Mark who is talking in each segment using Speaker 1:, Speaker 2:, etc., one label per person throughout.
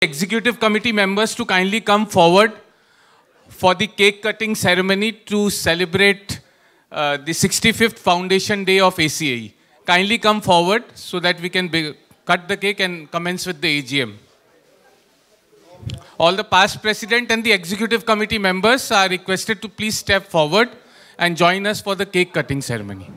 Speaker 1: Executive committee members to kindly come forward for the cake cutting ceremony to celebrate the 65th Foundation Day of ACAE. Kindly come forward so that we can cut the cake and commence with the AGM. All the past president and the executive committee members are requested to please step forward and join us for the cake cutting ceremony.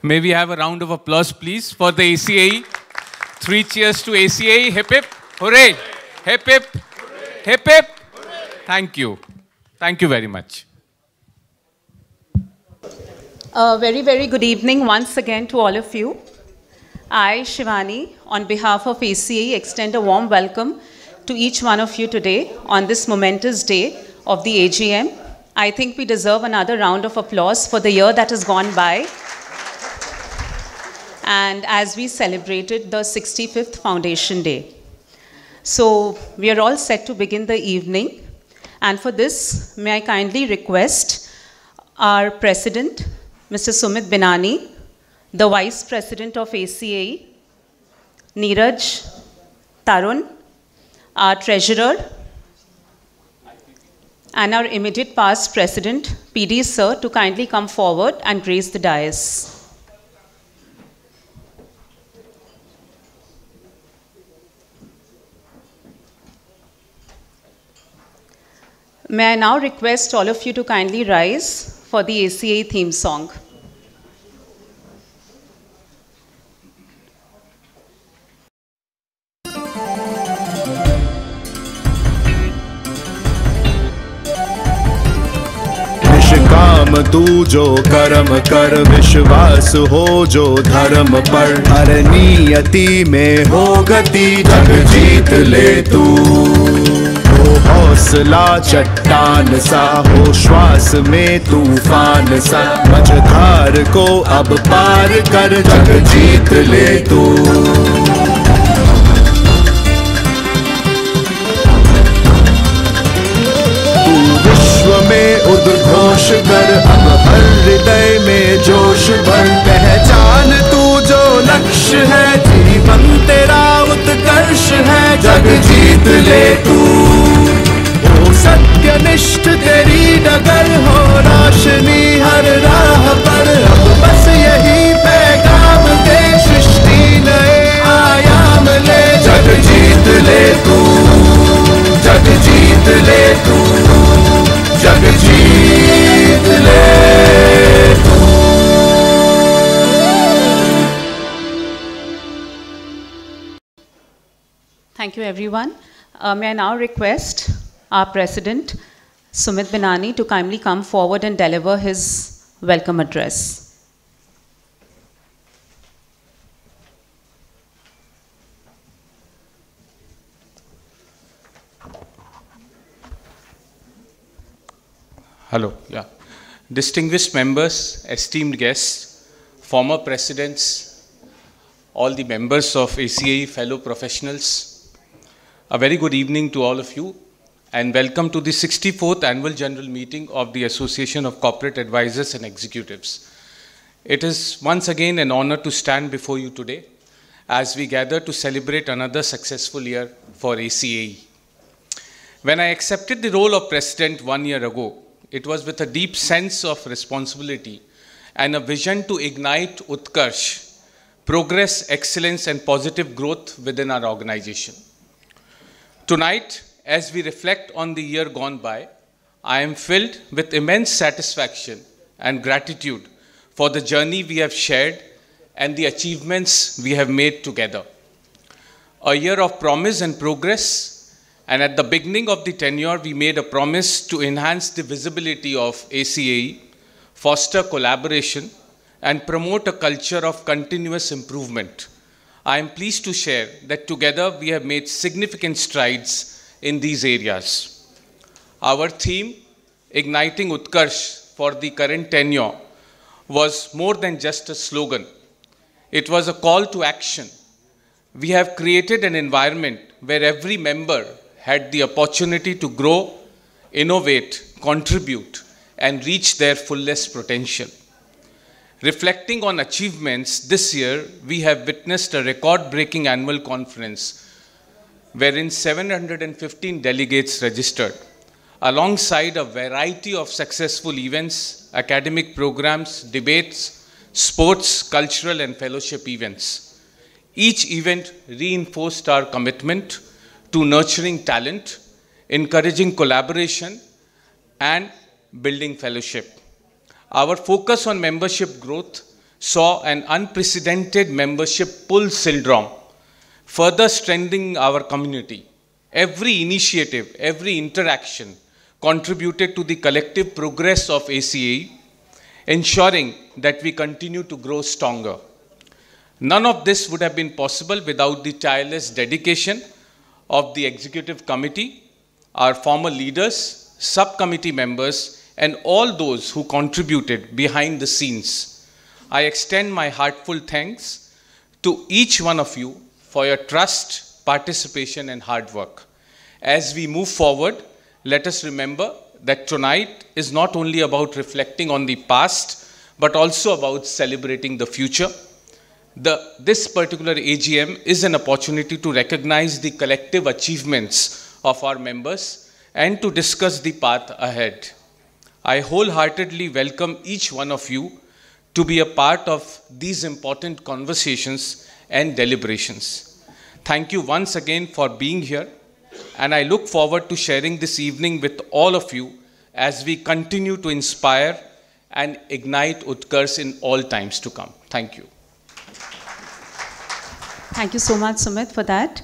Speaker 1: May we have a round of applause, please, for the ACAE. 3 cheers to ACAE. Hip hip. Hooray. Hip hip. Hip hip. Thank you. Thank you very much.
Speaker 2: Very, very good evening once again to all of you. I, Shivani, on behalf of ACAE, extend a warm welcome to each one of you today on this momentous day of the AGM. I think we deserve another round of applause for the year that has gone by. And as we celebrated the 65th Foundation Day. So we are all set to begin the evening. And for this, may I kindly request our President, Mr. Sumit Binani, the Vice President of ACAE, Neeraj, Tarun, our Treasurer, and our immediate past President, PD Sir, to kindly come forward and grace the dais. May I now request all of you to kindly rise for the ACAE theme song.
Speaker 3: निष्काम तू जो कर्म कर, विश्वास हो जो धर्म पर, हर नियति में हो गति, जग जीत ले तू। हौसला चट्टान सा हो, श्वास में तूफान सा, मझधार को अब पार कर, जग जीत ले तू। तू विश्व में उद्घोष कर, अब हर हृदय में जोश भर, पहचान तू जो लक्ष्य है, जीवन तेरा उत्कर्ष है, जग जीत ले तू। सत्यनिष्ठ तेरी डगर हो, रोशनी हर राह पर, अब बस यही पैगाम दे, सृष्टि नए आयाम ले, जग जीत ले तू, जग जीत ले तू, जग जीत ले तू।
Speaker 2: Thank you, everyone. May I now request our President, Sumit Binani, to kindly come forward and deliver his welcome address.
Speaker 1: Hello, yeah. Distinguished members, esteemed guests, former presidents, all the members of ACAE, fellow professionals, a very good evening to all of you. And welcome to the 64th Annual General Meeting of the Association of Corporate Advisors and Executives. It is once again an honor to stand before you today as we gather to celebrate another successful year for ACAE. When I accepted the role of President 1 year ago, it was with a deep sense of responsibility and a vision to ignite Utkarsh, progress, excellence, and positive growth within our organization. Tonight, as we reflect on the year gone by, I am filled with immense satisfaction and gratitude for the journey we have shared and the achievements we have made together. A year of promise and progress, and at the beginning of the tenure, we made a promise to enhance the visibility of ACAE, foster collaboration, and promote a culture of continuous improvement. I am pleased to share that together we have made significant strides in these areas. Our theme, Igniting Utkarsh for the current tenure, was more than just a slogan. It was a call to action. We have created an environment where every member had the opportunity to grow, innovate, contribute, and reach their fullest potential. Reflecting on achievements, this year we have witnessed a record-breaking annual conference wherein 715 delegates registered, alongside a variety of successful events, academic programs, debates, sports, cultural, and fellowship events. Each event reinforced our commitment to nurturing talent, encouraging collaboration, and building fellowship. Our focus on membership growth saw an unprecedented membership pull syndrome, further strengthening our community. Every initiative, every interaction contributed to the collective progress of ACAE, ensuring that we continue to grow stronger. None of this would have been possible without the tireless dedication of the executive committee, our former leaders, subcommittee members, and all those who contributed behind the scenes. I extend my heartfelt thanks to each one of you for your trust, participation, and hard work. As we move forward, let us remember that tonight is not only about reflecting on the past, but also about celebrating the future. This particular AGM is an opportunity to recognize the collective achievements of our members and to discuss the path ahead. I wholeheartedly welcome each one of you to be a part of these important conversations and deliberations. Thank you once again for being here, and I look forward to sharing this evening with all of you as we continue to inspire and ignite Utkarsh in all times to come. Thank you.
Speaker 2: Thank you so much, Sumit, for that.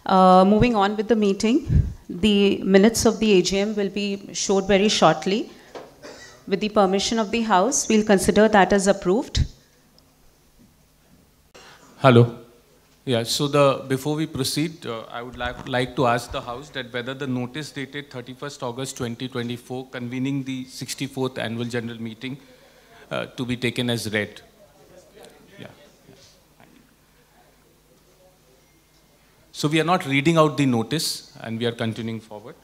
Speaker 2: Moving on with the meeting, the minutes of the AGM will be showed very shortly. With the permission of the House, we'll consider that as approved.
Speaker 1: Hello. Yeah, so before we proceed, I would like to ask the House that whether the notice dated 31st August 2024 convening the 64th Annual General Meeting to be taken as read. So we are not reading out the notice and we are continuing forward.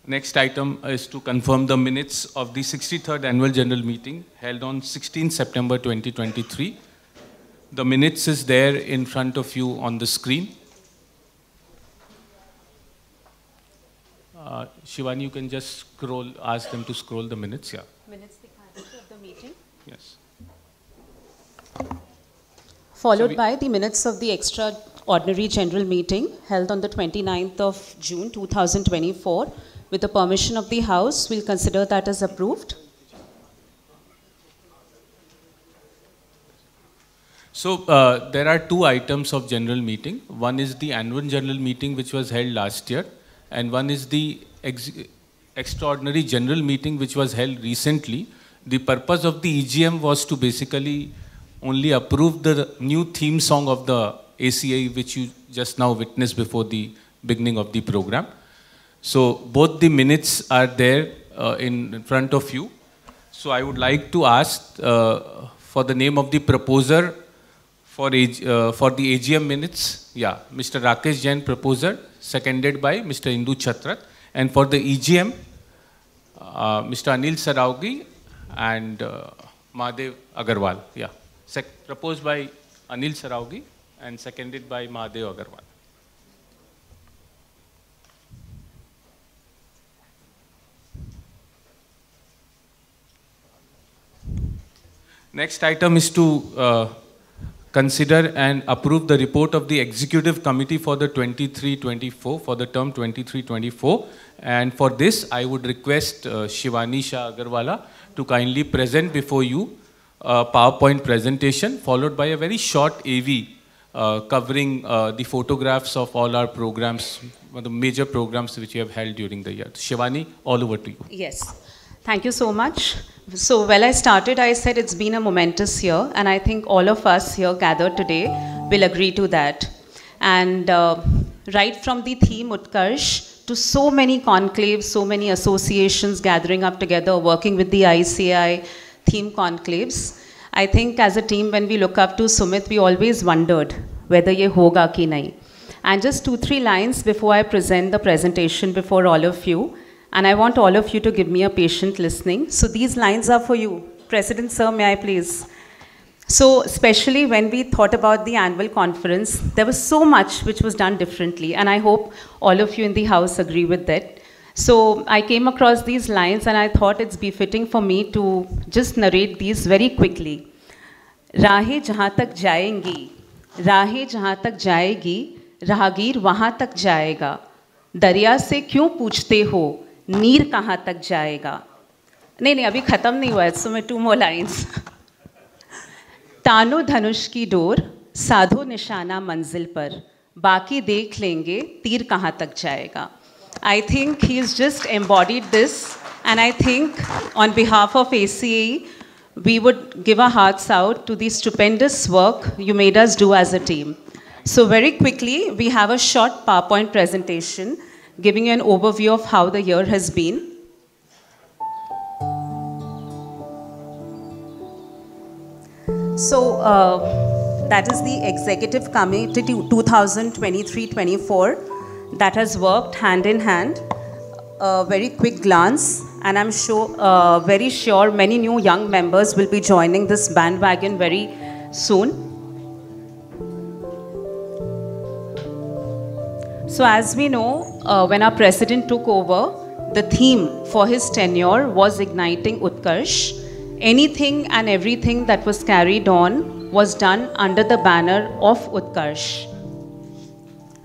Speaker 1: Next item is to confirm the minutes of the 63rd Annual General Meeting held on 16 September 2023. The minutes is there in front of you on the screen. Shivani, you can just scroll, ask them to scroll the minutes, yeah.
Speaker 2: Minutes of the meeting.
Speaker 1: Yes.
Speaker 2: Followed by the minutes of the extraordinary general meeting held on the 29th of June 2024. With the permission of the House, we'll consider that as approved.
Speaker 1: So there are two items of general meeting. One is the annual general meeting which was held last year, and one is the extraordinary general meeting which was held recently. The purpose of the EGM was to basically only approve the new theme song of the ACAE which you just now witnessed before the beginning of the program. So both the minutes are there in front of you. So I would like to ask for the name of the proposer for the AGM minutes. Yeah, Mr. Rakesh Jain, proposer, seconded by Mr. Indu Chatrat. And for the EGM, Mr. Anil Saraogi and Mahadev Agarwal. Yeah, proposed by Anil Saraogi and seconded by Mahadev Agarwal. Next item is to consider and approve the report of the Executive Committee for the 23-24, for the term 23-24. And for this, I would request Shivani Shah Agarwala to kindly present before you a PowerPoint presentation, followed by a very short AV covering the photographs of all our programs, the major programs which we have held during the year. Shivani, all over to you.
Speaker 2: Yes. Thank you so much. So, I started, I said it's been a momentous year, and I think all of us here gathered today will agree to that. And right from the theme Utkarsh to so many conclaves, so many associations gathering up together, working with the ICI theme conclaves, I think as a team, when we look up to Sumit, we always wondered whether ye hoga ki nahi. And just 2-3 lines before I present the presentation before all of you. And I want all of you to give me a patient listening. So these lines are for you. President Sir, may I please? So especially when we thought about the annual conference, there was so much which was done differently. And I hope all of you in the house agree with that. So I came across these lines and I thought it's befitting for me to just narrate these very quickly. राहें जहाँ तक जाएंगी, राहें जहाँ तक जाएगी, राहगीर वहाँ तक जाएगा. दरिया से क्यों पूछते हो, नीर कहाँ तक जाएगा. नहीं, अभी ख़त्म नहीं हुआ है, so मैं 2 more lines. तानो धनुष की डोर, साधो निशाना मंजिल पर, बाकी देख लेंगे तीर कहाँ तक जाएगा. I think he's just embodied this, and I think on behalf of ACAE, we would give our hearts out to the stupendous work you made us do as a team. So very quickly, we have a short PowerPoint presentation giving you an overview of how the year has been. So that is the Executive Committee 2023-24 that has worked hand in hand. A very quick glance, and I'm sure, very sure many new young members will be joining this bandwagon very soon. So as we know, when our president took over, the theme for his tenure was igniting Utkarsh. Anything and everything that was carried on was done under the banner of Utkarsh.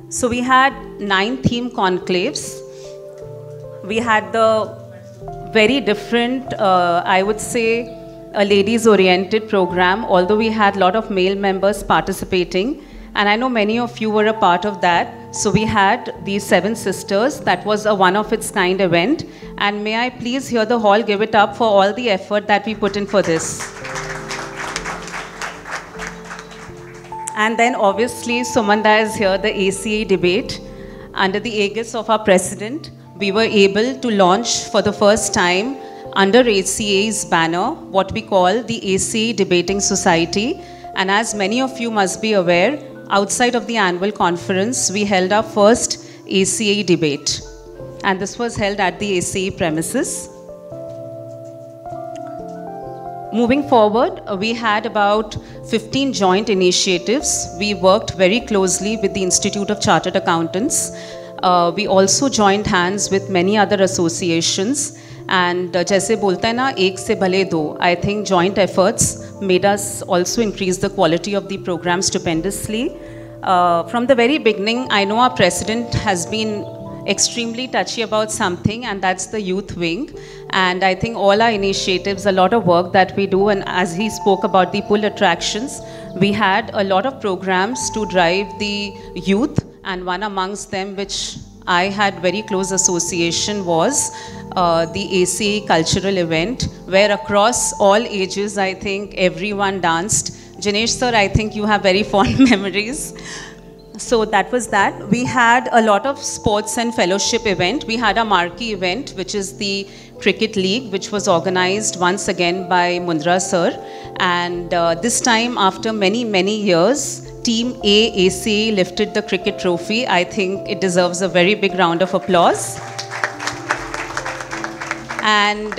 Speaker 2: So we had 9 theme conclaves. We had the very different, I would say, a ladies-oriented program, although we had a lot of male members participating. And I know many of you were a part of that. So we had these 7 sisters. That was a one-of-its-kind event. And may I please hear the hall give it up for all the effort that we put in for this. And then obviously Sumanda is here, the ACA debate. Under the aegis of our president, we were able to launch for the first time under ACA's banner what we call the ACA Debating Society. And as many of you must be aware, outside of the annual conference, we held our first ACA debate. And this was held at the ACA premises. Moving forward, we had about 15 joint initiatives. We worked very closely with the Institute of Chartered Accountants. We also joined hands with many other associations. And जैसे बोलते हैं ना, एक से भले दो, I think joint efforts made us also increase the quality of the program stupendously. From the very beginning, I know our president has been extremely touchy about something, and that's the youth wing. And I think all our initiatives, a lot of work that we do, and as he spoke about the pull attractions, we had a lot of programs to drive the youth, and one amongst them which I had very close association was the ACA cultural event, where across all ages, I think everyone danced. Jinesh sir, I think you have very fond memories. So that was that. We had a lot of sports and fellowship event. We had a marquee event, which is the Cricket League, which was organized once again by Mundra sir. And this time, after many, many years, Team A ACA lifted the cricket trophy. I think it deserves a very big round of applause. And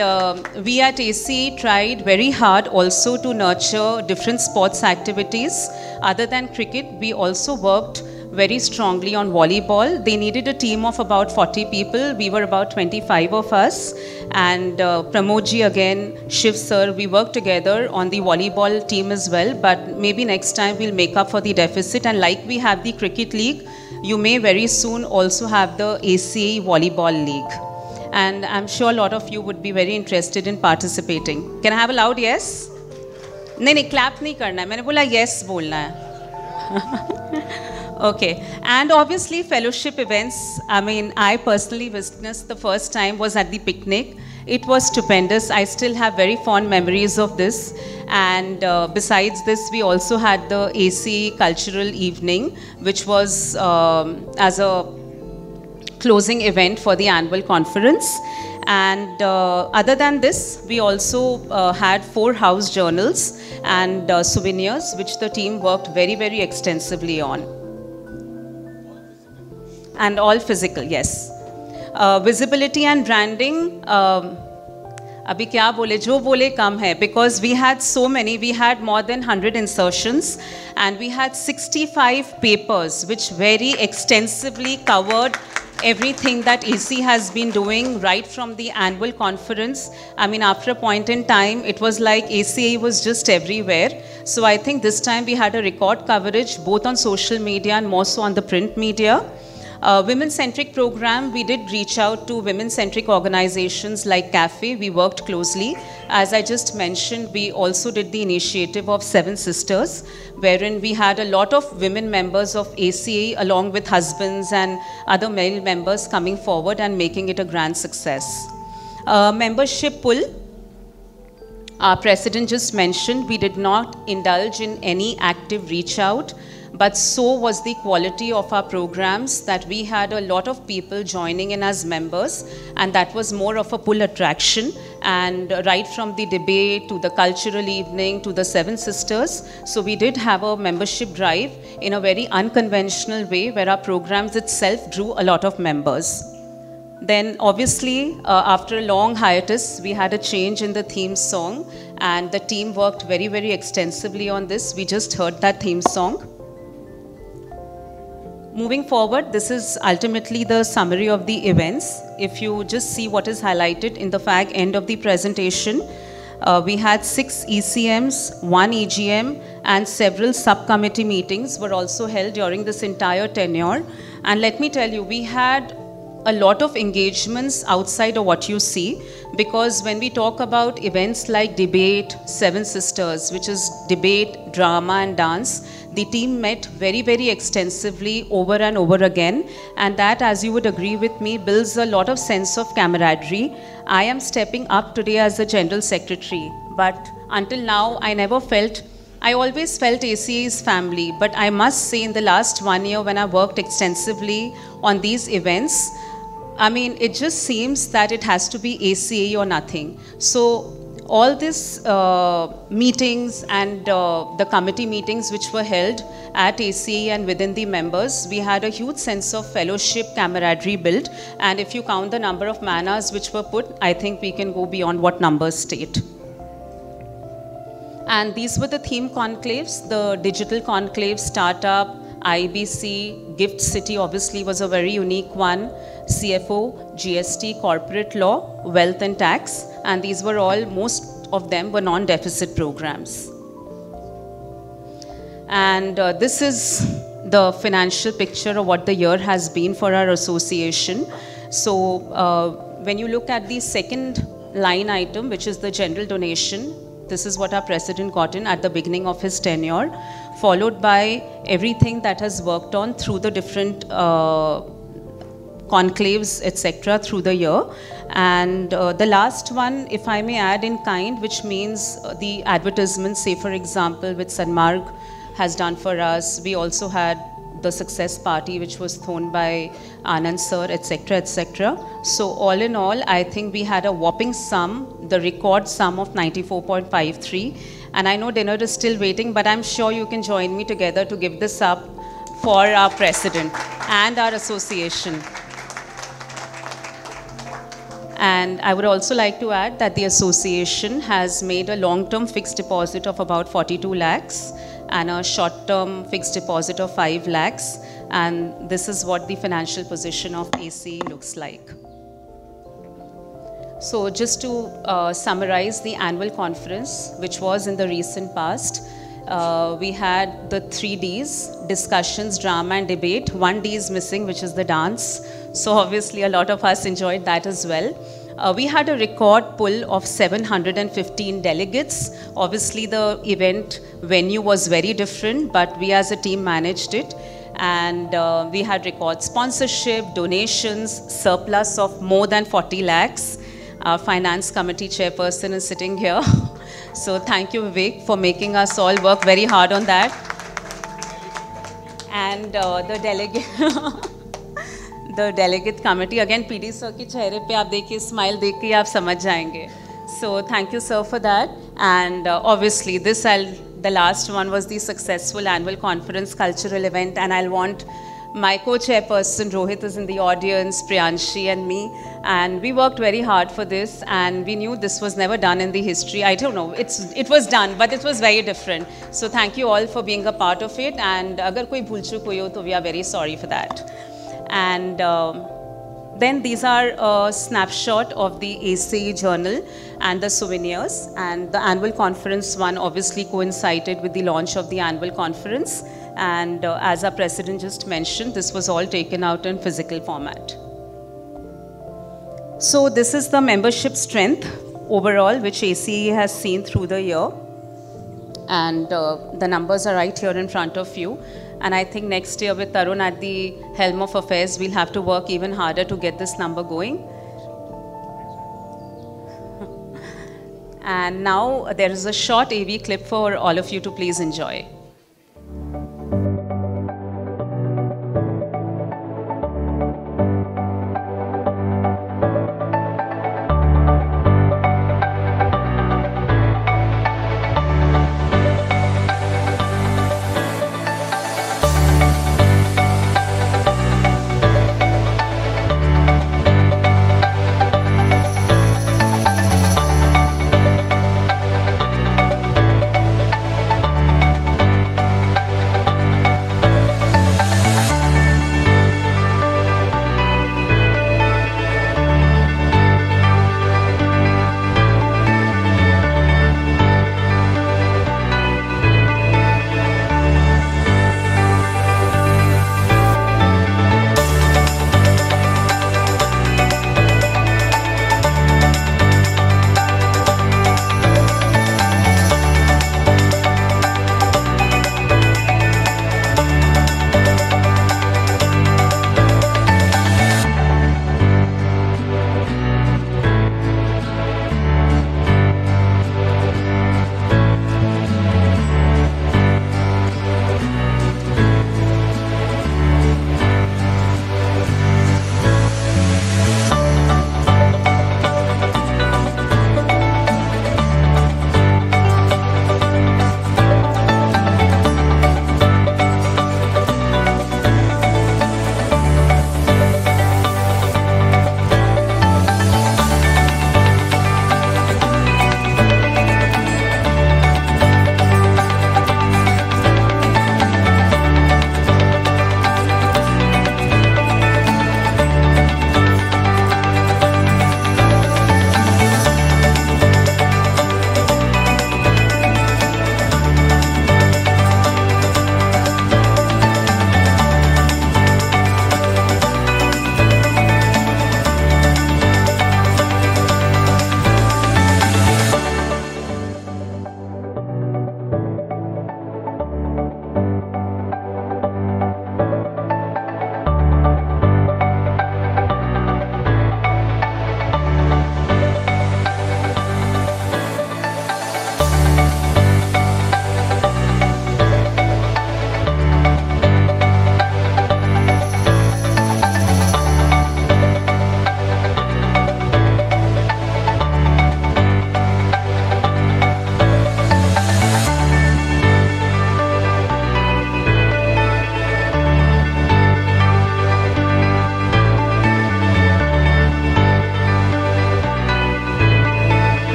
Speaker 2: we at ACA tried very hard also to nurture different sports activities. Other than cricket, we also worked very strongly on volleyball. They needed a team of about 40 people. We were about 25 of us. And Pramodji again, Shiv sir, we worked together on the volleyball team as well. But maybe next time we'll make up for the deficit. And like we have the cricket league, you may very soon also have the ACA volleyball league. And I'm sure a lot of you would be very interested in participating. Can I have a loud yes? नहीं clap नहीं करना है, मैंने बोला yes बोलना है. Okay, and obviously fellowship events, I mean, I personally witnessed the first time was at the picnic. It was stupendous. I still have very fond memories of this. And besides this, we also had the AC Cultural Evening, which was as a closing event for the annual conference. And other than this, we also had 4 house journals and souvenirs, which the team worked very, very extensively on. And all physical, yes. Visibility and branding, abhi kya bole, jo bole kam hai, because we had so many, we had more than 100 insertions, and we had 65 papers, which very extensively covered everything that AC has been doing right from the annual conference. I mean, after a point in time, it was like ACA was just everywhere. So I think this time we had a record coverage, both on social media and more so on the print media. Women-centric program, we did reach out to women-centric organizations like CAFE. We worked closely. As I just mentioned, we also did the initiative of 7 Sisters, wherein we had a lot of women members of ACA along with husbands and other male members coming forward and making it a grand success. Membership pull. Our president just mentioned we did not indulge in any active reach out, but so was the quality of our programs that we had a lot of people joining in as members, and that was more of a pull attraction. And right from the debate to the cultural evening to the 7 Sisters, so we did have a membership drive in a very unconventional way where our programs itself drew a lot of members. Then obviously, after a long hiatus, we had a change in the theme song, and the team worked very, very extensively on this. We just heard that theme song. Moving forward, this is ultimately the summary of the events. If you just see what is highlighted in the fag end of the presentation, we had 6 ECMs, 1 EGM, and several subcommittee meetings were also held during this entire tenure. And let me tell you, we had a lot of engagements outside of what you see, because when we talk about events like debate, 7 Sisters, which is debate, drama and dance, the team met very, very extensively over and over again, and that, as you would agree with me, builds a lot of sense of camaraderie. I am stepping up today as the General Secretary, but until now I always felt ACA's family, but I must say in the last 1 year when I worked extensively on these events, I mean, it just seems that it has to be ACA or nothing. So all these meetings and the committee meetings which were held at ACA and within the members, we had a huge sense of fellowship, camaraderie built. And if you count the number of man-hours which were put, I think we can go beyond what numbers state. And these were the theme conclaves, the digital conclave, startup, IBC, Gift City obviously was a very unique one, CFO, GST, corporate law, wealth and tax, and these were all, most of them were non-deficit programs. And this is the financial picture of what the year has been for our association. So when you look at the second line item, which is the general donation, this is what our president got in at the beginning of his tenure, followed by everything that has worked on through the different conclaves, etc., through the year. And the last one, if I may add, in kind, which means the advertisements, say for example, which Sanmarg has done for us. We also had the success party, which was thrown by Anand sir, etc., etc. So all in all, I think we had a whopping sum, the record sum of 94.53. And I know dinner is still waiting, but I'm sure you can join me together to give this up for our president and our association. And I would also like to add that the association has made a long-term fixed deposit of about 42 lakhs and a short-term fixed deposit of 5 lakhs. And this is what the financial position of ACE looks like. So just to summarize the annual conference, which was in the recent past, we had the 3 Ds, discussions, drama and debate. 1 D is missing, which is the dance. So obviously a lot of us enjoyed that as well. We had a record pull of 715 delegates. Obviously the event venue was very different, but we as a team managed it. And we had record sponsorship, donations, surplus of more than 40 lakhs. Our finance committee chairperson is sitting here. So thank you, Vivek, for making us all work very hard on that. And the delegate committee, again, PD sir ki chehre pe aap dekhiye, smile dekh ke aap samajh jayenge. So thank you, sir, for that. And obviously, the last one was the successful annual conference cultural event, and I'll want my co-chairperson Rohit is in the audience, Priyanshi and me, and we worked very hard for this, and we knew this was never done in the history. I don't know, it was done, but it was very different. So thank you all for being a part of it, and agar koi bhul chuk hui ho, to we are very sorry for that. And then these are a snapshot of the ACE journal and the souvenirs, and the annual conference one obviously coincided with the launch of the annual conference. And as our president just mentioned, this was all taken out in physical format. So this is the membership strength overall, which ACE has seen through the year. And the numbers are right here in front of you. And I think next year with Tarun at the helm of affairs, we'll have to work even harder to get this number going. And now there is a short AV clip for all of you to please enjoy.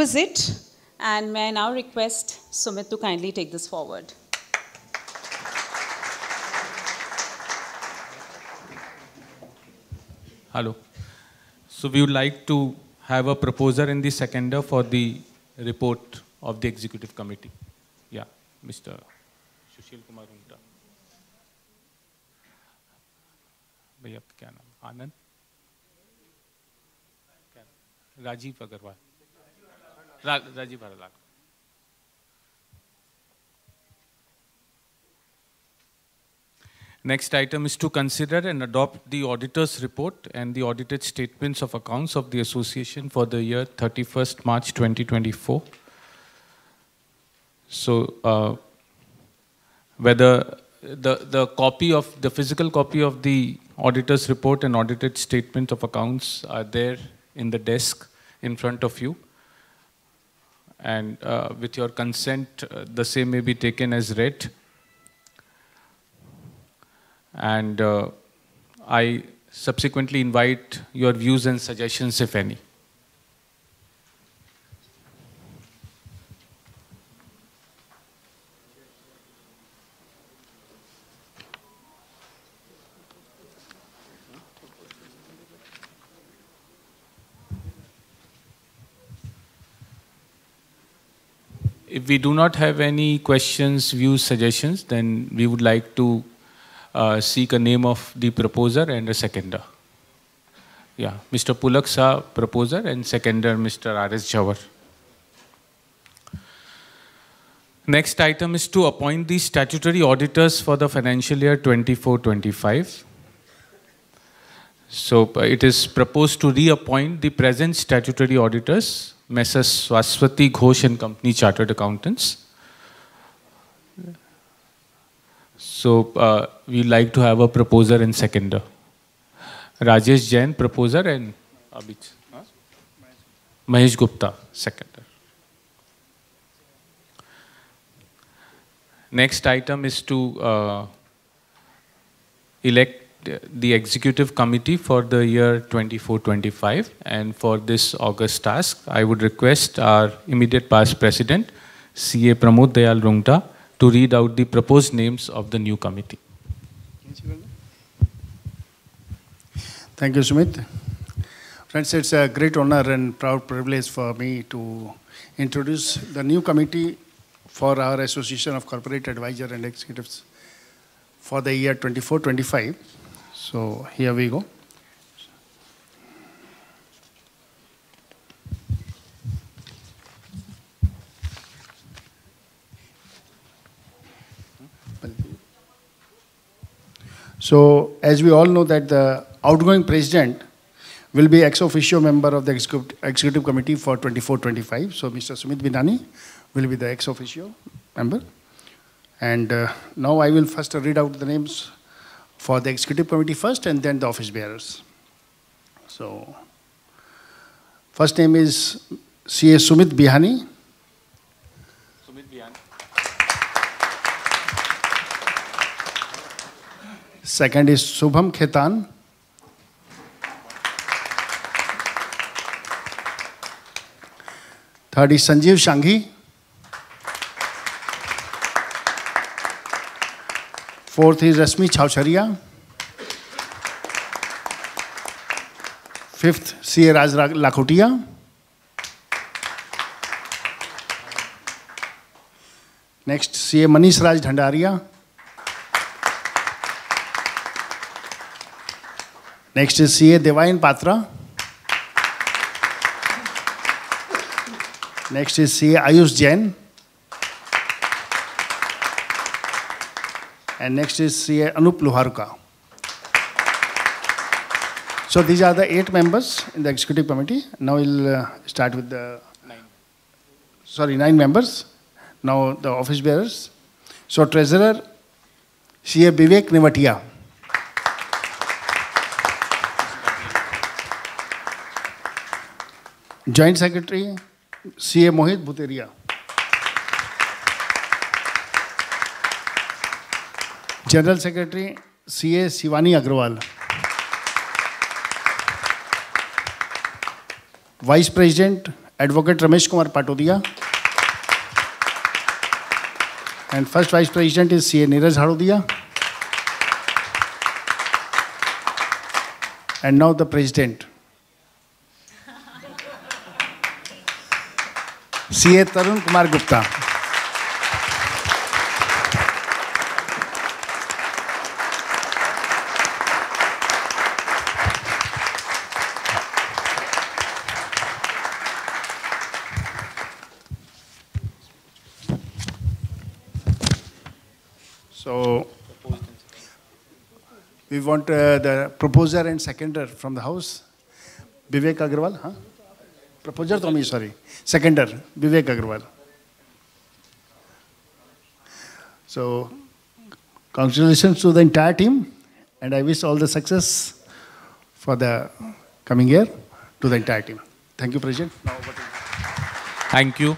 Speaker 2: was it. And may I now request Sumit to kindly take this forward.
Speaker 1: Hello. So we would like to have a proposer and the seconder for the report of the executive committee. Yeah, Mr. Sushil Kumar Rungta. भैया क्या नाम? आनंद? Rajiv Agarwal. Rajiv Haralal. Next item is to consider and adopt the auditor's report and the audited statements of accounts of the association for the year 31st March 2024. So, whether the physical copy of the auditor's report and audited statement of accounts are there in the desk in front of you. And with your consent, the same may be taken as read. And I subsequently invite your views and suggestions, if any. If we do not have any questions, views, suggestions, then we would like to seek a name of the proposer and a seconder. Yeah, Mr. Pulak Shah, proposer, and seconder, Mr. R.S. Jawar. Next item is to appoint the statutory auditors for the financial year 24-25. So it is proposed to reappoint the present statutory auditors, Messrs. Swaswati Ghosh and Company Chartered Accountants. So we like to have a proposer and seconder. Rajesh Jain, proposer, and Mahesh Gupta, seconder. Next item is to elect the executive committee for the year 24-25, and for this August task, I would request our immediate past president, CA Pramod Dayal Rungta, to read out the proposed names of the new committee.
Speaker 4: Thank you, Sumit. Friends, it's a great honor and proud privilege for me to introduce the new committee for our Association of Corporate Advisors and Executives for the year 24-25. So here we go. So as we all know that the outgoing president will be ex officio member of the executive committee for 24-25. So Mr. Sumit Binani will be the ex officio member. And now I will first read out the names for the executive committee first, and then the office bearers. So first name is CA Sumit Bihani.
Speaker 1: Sumit Bihani.
Speaker 4: Second is Subham Khetan. Third is Sanjeev Shanghi. Fourth is Rasmi Chaucharia. Fifth, CA Raj Lakhotia. Next, CA Manish Raj Dhandaria. Next is CA Devayan Patra. Next is CA Ayush Jain. And next is CA Anup Luharuka. So these are the 8 members in the executive committee. Now we'll start with the 9 members. Now the office bearers. So treasurer, CA Vivek Nevatia. Joint secretary, CA Mohit Bhuteria. General Secretary, CA Shivani Agrawal. Vice President Advocate Ramesh Kumar Patodia. And first Vice President is CA Neeraj Harodia. And now the President. CA Tarun Kumar Gupta. So, we want the proposer and seconder from the House. Vivek Agarwal, huh? Proposer to me, sorry. Seconder, Vivek Agarwal. So, congratulations to the entire team, and I wish all the success for the coming year to the entire team. Thank you, President. Now over to you.
Speaker 1: Thank you.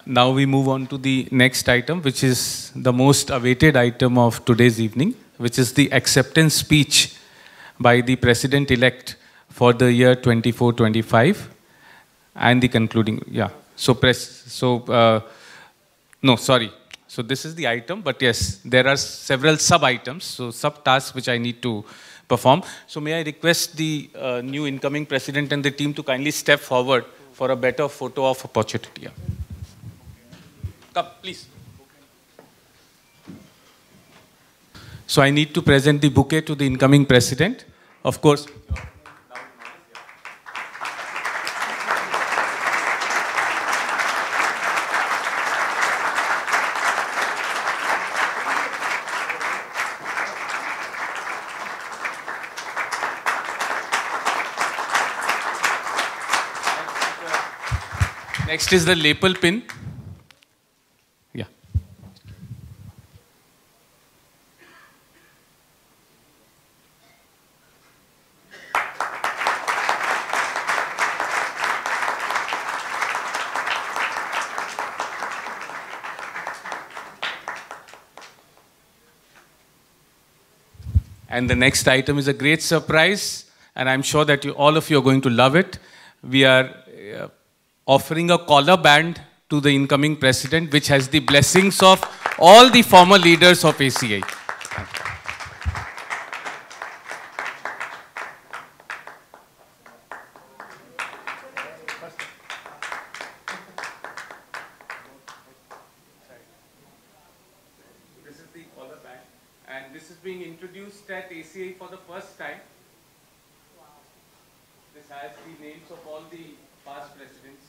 Speaker 1: Now we move on to the next item, which is the most awaited item of today's evening, which is the acceptance speech by the President-elect for the year 24-25 and the concluding, yeah. So no, sorry. So this is the item, but yes, there are several sub-items, so sub-tasks which I need to perform. So may I request the new incoming President and the team to kindly step forward for a better photo of opportunity. Yeah. Come, please. So I need to present the bouquet to the incoming President. Of course. Next is the lapel pin. Yeah. And the next item is a great surprise, and I'm sure that all of you are going to love it. We are offering a collar band to the incoming President, which has the blessings of all the former leaders of ACI. This is the collar band, and this is being introduced at ACI for the first time. This has the names of all the past presidents.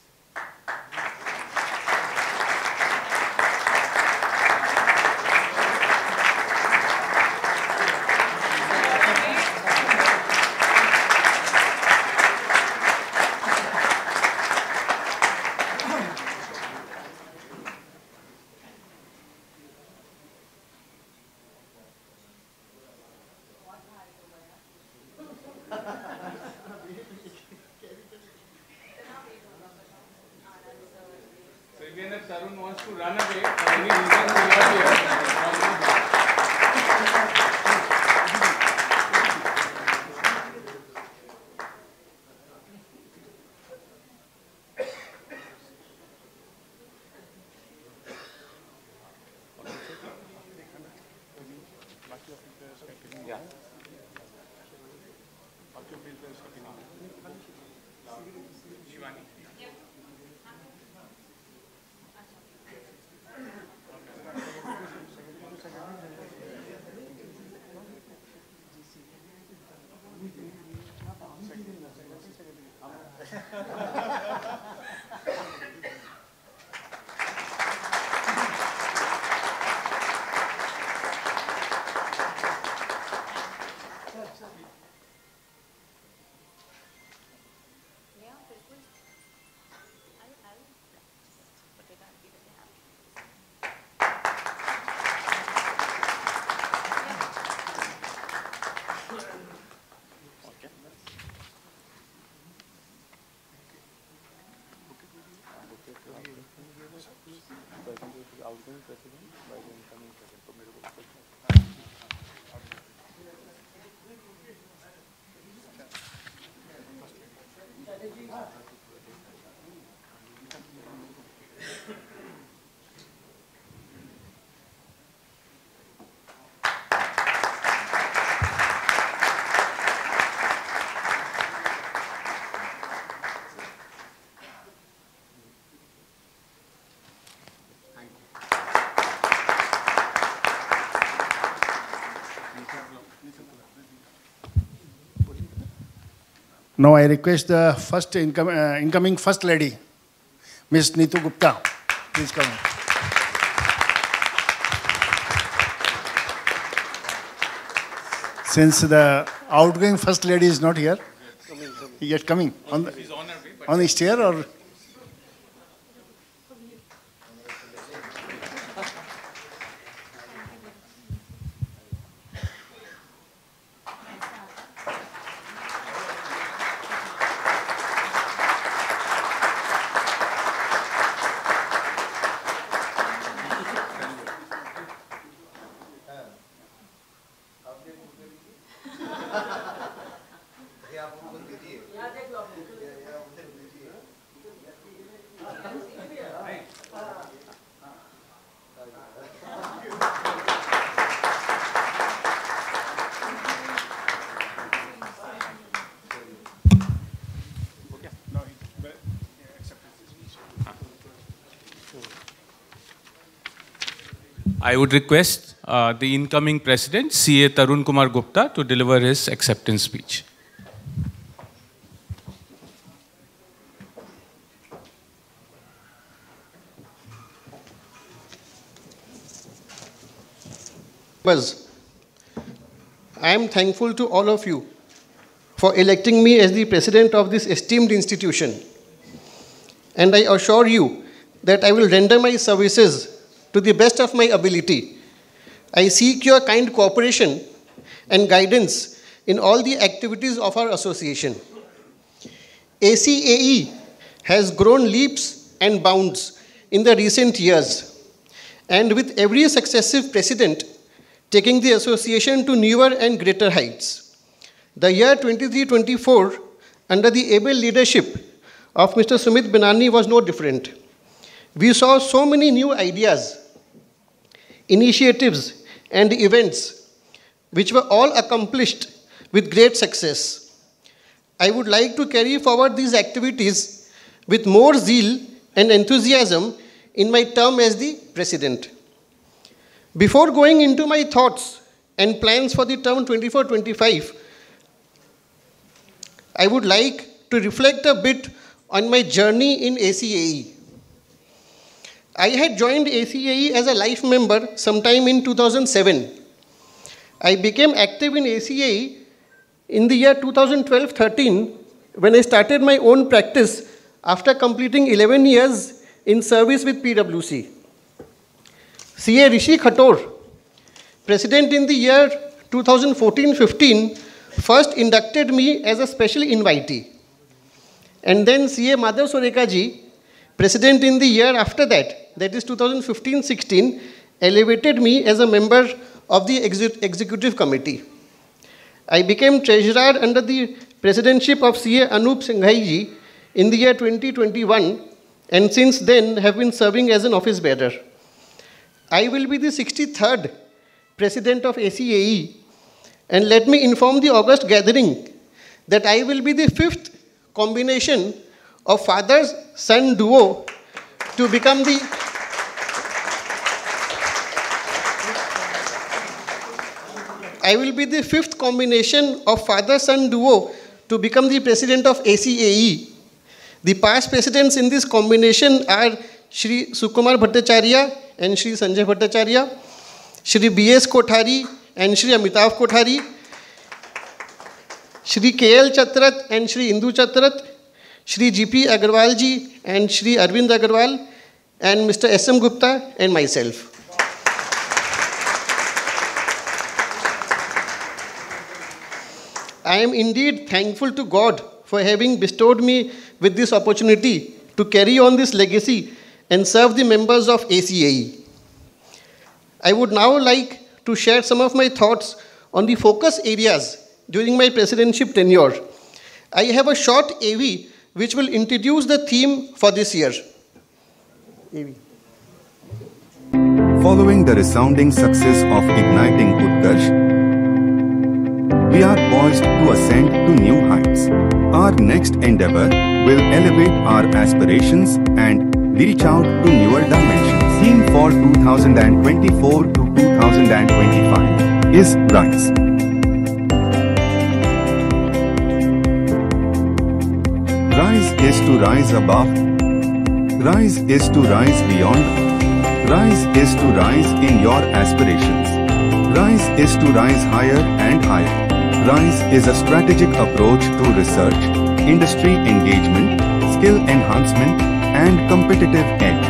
Speaker 1: So even if Tarun wants to run away, for any reason he will not be here. Yeah. Shivani.
Speaker 4: Now I request the first incoming First Lady, Ms. Neetu Gupta. Please come. Since the outgoing First Lady is not here, yet coming on the stair or?
Speaker 1: I would request the incoming President, CA Tarun Kumar Gupta, to deliver his acceptance speech.
Speaker 5: I am thankful to all of you for electing me as the President of this esteemed institution. And I assure you that I will render my services to the best of my ability. I seek your kind cooperation and guidance in all the activities of our association. ACAE has grown leaps and bounds in the recent years, and with every successive president taking the association to newer and greater heights. The year 23-24, under the able leadership of Mr. Sumit Binani, was no different. We saw so many new ideas, initiatives, and events which were all accomplished with great success. I would like to carry forward these activities with more zeal and enthusiasm in my term as the President. Before going into my thoughts and plans for the term 24-25, I would like to reflect a bit on my journey in ACAE. I had joined ACAE as a life member sometime in 2007. I became active in ACAE in the year 2012-13 when I started my own practice after completing 11 years in service with PwC. CA Rishi Khator, President in the year 2014-15, first inducted me as a special invitee. And then CA Madhav Sureka ji, President in the year after that, that is 2015-16, elevated me as a member of the executive committee. I became treasurer under the presidentship of CA Anup Singhai ji in the year 2021, and since then have been serving as an office bearer. I will be the 63rd President of ACAE, and let me inform the August gathering that I will be the 5th combination of father-son duo to become the President of ACAE. The past presidents in this combination are Shri Sukumar Bhattacharya and Shri Sanjay Bhattacharya, Shri B.S. Kothari and Shri Amitav Kothari, Shri K.L. Chatrat and Shri Indu Chatrat, Shri G.P. Agarwal ji and Shri Arvind Agarwal, and Mr. S.M. Gupta and myself. I am indeed thankful to God for having bestowed me with this opportunity to carry on this legacy and serve the members of ACAE. I would now like to share some of my thoughts on the focus areas during my presidentship tenure. I have a short AV which will introduce the theme for this year. AV.
Speaker 6: Following the resounding success of Igniting Utkarsh, we are poised to ascend to new heights. Our next endeavor will elevate our aspirations and reach out to newer dimensions. Theme for 2024 to 2025 is Rise. is to rise above. Rise is to rise beyond. Rise is to rise in your aspirations. Rise is to rise higher and higher. RISE is a strategic approach to research, industry engagement, skill enhancement, and competitive edge.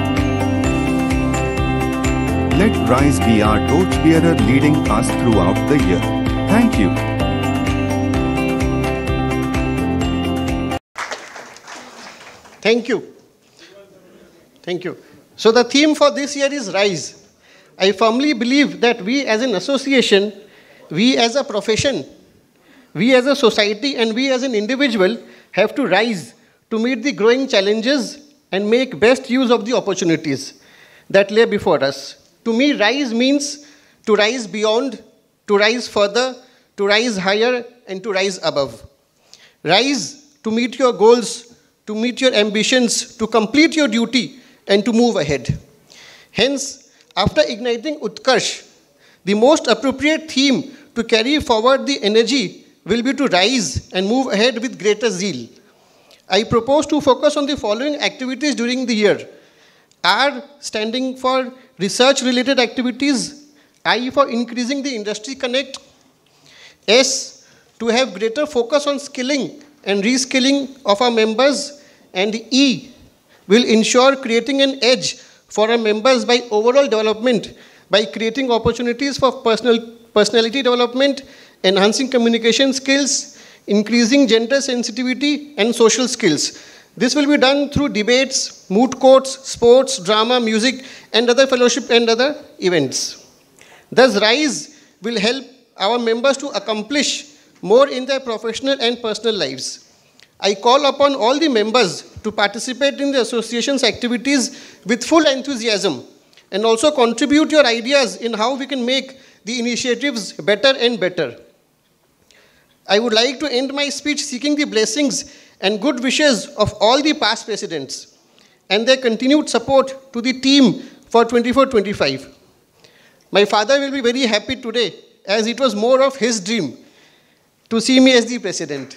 Speaker 6: Let RISE be our torchbearer leading us throughout the year. Thank you.
Speaker 5: Thank you. Thank you. So the theme for this year is RISE. I firmly believe that we as an association, we as a profession, we as a society, and we as an individual have to rise to meet the growing challenges and make best use of the opportunities that lay before us. To me, RISE means to rise beyond, to rise further, to rise higher, and to rise above. Rise to meet your goals, to meet your ambitions, to complete your duty, and to move ahead. Hence, after igniting Utkarsh, the most appropriate theme to carry forward the energy will be to rise and move ahead with greater zeal. I propose to focus on the following activities during the year. R standing for research-related activities, I for increasing the industry connect, S to have greater focus on skilling and reskilling of our members, and E will ensure creating an edge for our members by overall development, by creating opportunities for personality development, enhancing communication skills, increasing gender sensitivity and social skills. This will be done through debates, moot courts, sports, drama, music, and other fellowship and other events. Thus, RISE will help our members to accomplish more in their professional and personal lives. I call upon all the members to participate in the association's activities with full enthusiasm and also contribute your ideas in how we can make the initiatives better and better. I would like to end my speech seeking the blessings and good wishes of all the past presidents and their continued support to the team for 24-25. My father will be very happy today, as it was more of his dream to see me as the president.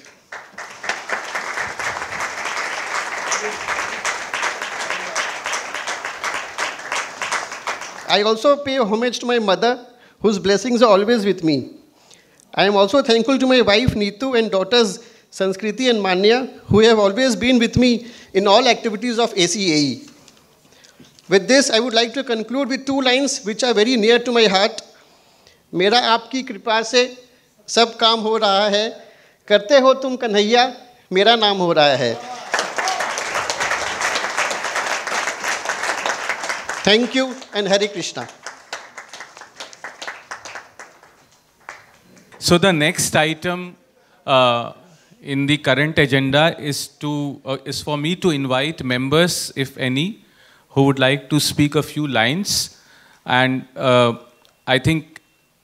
Speaker 5: I also pay homage to my mother, whose blessings are always with me. I am also thankful to my wife Neetu and daughters Sanskriti and Manya, who have always been with me in all activities of ACAE. With this, I would like to conclude with two lines which are very near to my heart. मेरा आपकी कृपा से सब काम हो रहा है, करते हो तुम कन्हैया, मेरा नाम हो रहा है. Thank you and Hare Krishna.
Speaker 1: So the next item in the current agenda is for me to invite members, if any, who would like to speak a few lines. And I think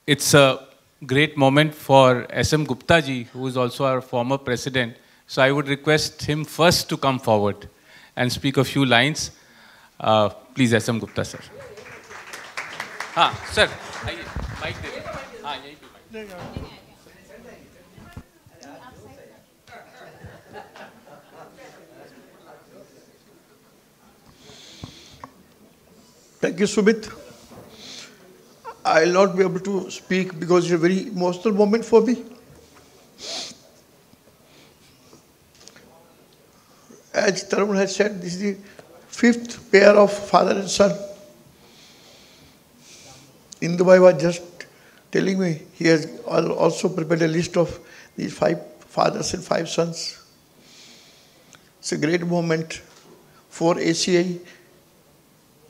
Speaker 1: it's a great moment for S.M. Gupta ji, who is also our former president. So I would request him first to come forward and speak a few lines. Please, S.M. Gupta, sir. हाँ, sir, आइए, mic दे दो. हाँ, यहीं पे mic.
Speaker 7: Thank you, Sumit. I will not be able to speak because it's a very emotional moment for me. As Tarun has said, this is the 5th pair of father and son. Indubai was just telling me he has also prepared a list of these 5 fathers and 5 sons. It's a great moment for ACA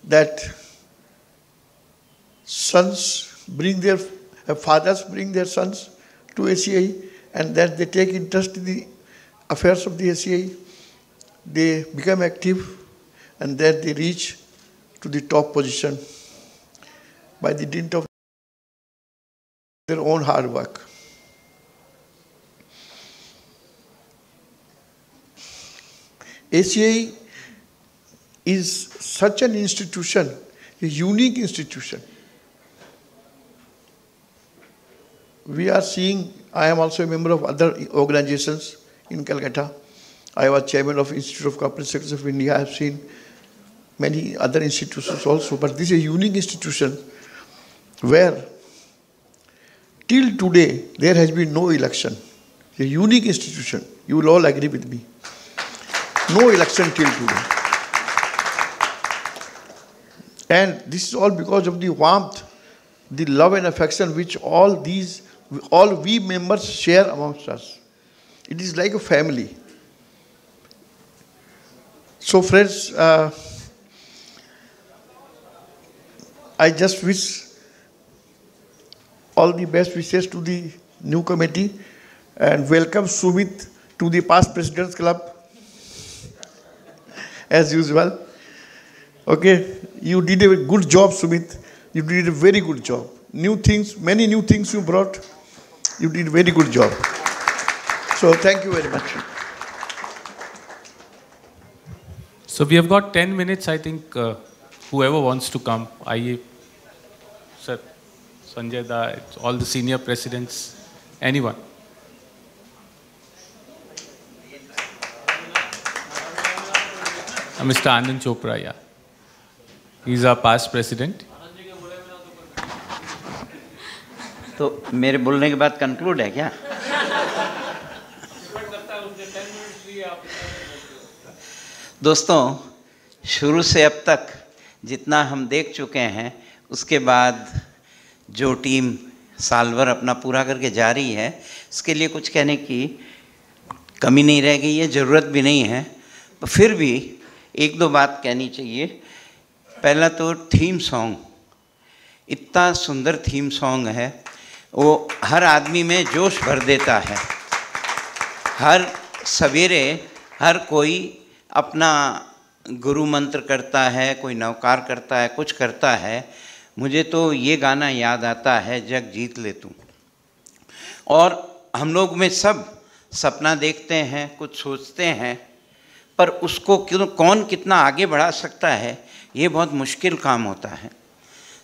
Speaker 7: that fathers bring their sons to ACA, and that they take interest in the affairs of the ACA. They become active, and that they reach to the top position by the dint of their own hard work. ACA is such an institution, a unique institution. We are seeing, I am also a member of other organizations in Calcutta, I was chairman of Institute of Corporate Secretaries of India. I have seen many other institutions also, but this is a unique institution where till today there has been no election. It's a unique institution. You will all agree with me. No election till today. And this is all because of the warmth, the love and affection which all we members share amongst us. It is like a family. So friends, I just wish all the best wishes to the new committee and welcome Sumit to the past President's Club as usual. Okay, you did a good job, Sumit. You did a very good job. New things, many new things you brought. You did a very good job. So thank you very much.
Speaker 1: So we have got 10 minutes, I think. Whoever wants to come, Sir, Sanjay Da, all the senior presidents, anyone. Mr. Anand Chopra, yeah. He's our past president.
Speaker 8: तो मेरे बोलने के बाद conclude है क्या? दोस्तों, शुरू से अब तक जितना हम देख चुके हैं, उसके बाद जो टीम साल भर अपना पूरा करके जा रही है, इसके लिए कुछ कहने की कमी नहीं रह गई है, ज़रूरत भी नहीं है। तो फिर भी एक दो बात कहनी चाहिए। पहला तो थीम सॉन्ग, इतना सुंदर थीम सॉन्ग है, वो हर आदमी में जोश भर देता है। हर सवेरे हर कोई अपना गुरु मंत्र करता है, कोई नवकार करता है, कुछ करता है। मुझे तो ये गाना याद आता है, जग जीत ले तू। और हम लोग में सब सपना देखते हैं, कुछ सोचते हैं, पर उसको कौन कितना आगे बढ़ा सकता है, ये बहुत मुश्किल काम होता है।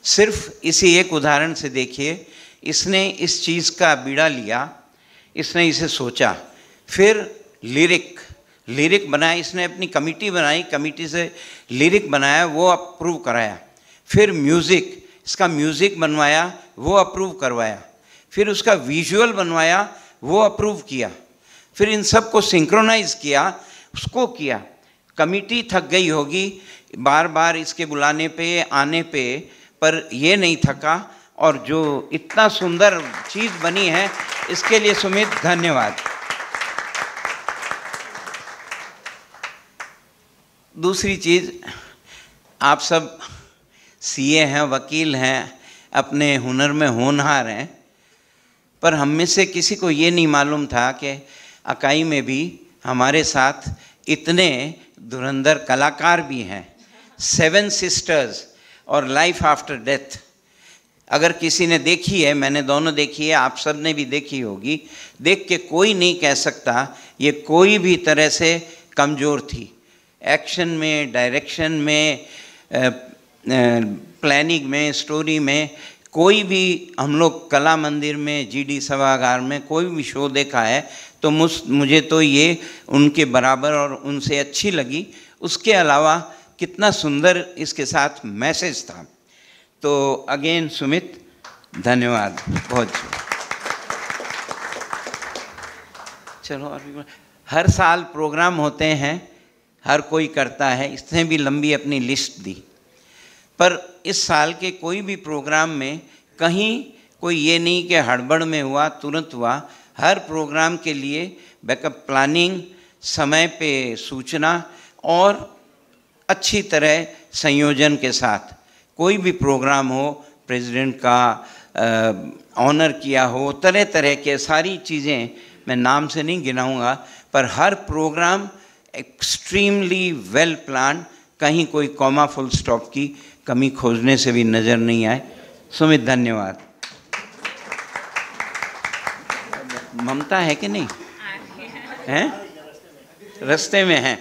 Speaker 8: सिर्फ इसी एक उदाहरण से देखिए, इसने इस चीज़ का बीड़ा लिया, इसने इसे सोचा, फिर लिरिक बनाया, इसने अपनी कमेटी बनाई, कमेटी से लिरिक बनाया, वो अप्रूव कराया। फिर म्यूज़िक, इसका म्यूज़िक बनवाया, वो अप्रूव करवाया। फिर उसका विजुअल बनवाया, वो अप्रूव किया। फिर इन सब को सिंक्रोनाइज़ किया, उसको किया। कमेटी थक गई होगी बार बार इसके बुलाने पे, आने पे, पर ये नहीं थका। और जो इतना सुंदर चीज़ बनी है, इसके लिए सुमित धन्यवाद। दूसरी चीज़, आप सब सीए हैं, वकील हैं, अपने हुनर में होनहार हैं, पर हम में से किसी को ये नहीं मालूम था कि अकाई में भी हमारे साथ इतने धुरंधर कलाकार भी हैं। 7 सिस्टर्स और लाइफ आफ्टर डेथ, अगर किसी ने देखी है, मैंने दोनों देखी है, आप सब ने भी देखी होगी, देख के कोई नहीं कह सकता ये कोई भी तरह से कमज़ोर थी। एक्शन में, डायरेक्शन में, प्लानिंग में, स्टोरी में, कोई भी हम लोग कला मंदिर में, जीडी सभागार में कोई भी शो देखा है तो मुझे तो ये उनके बराबर और उनसे अच्छी लगी। उसके अलावा कितना सुंदर इसके साथ मैसेज था। तो अगेन सुमित, धन्यवाद बहुत। चलो, अभी हर साल प्रोग्राम होते हैं, हर कोई करता है, इसने भी लंबी अपनी लिस्ट दी, पर इस साल के कोई भी प्रोग्राम में कहीं कोई ये नहीं कि हड़बड़ में हुआ, तुरंत हुआ। हर प्रोग्राम के लिए बैकअप प्लानिंग, समय पे सूचना और अच्छी तरह संयोजन के साथ कोई भी प्रोग्राम हो, प्रेसिडेंट का ऑनर किया हो, तरह तरह के सारी चीज़ें मैं नाम से नहीं गिनाऊंगा, पर हर प्रोग्राम एक्सट्रीमली वेल प्लान, कहीं कोई कॉमा फुल स्टॉप की कमी खोजने से भी नज़र नहीं आए। सुमित, धन्यवाद। ममता है कि नहीं? हैं? रास्ते में है?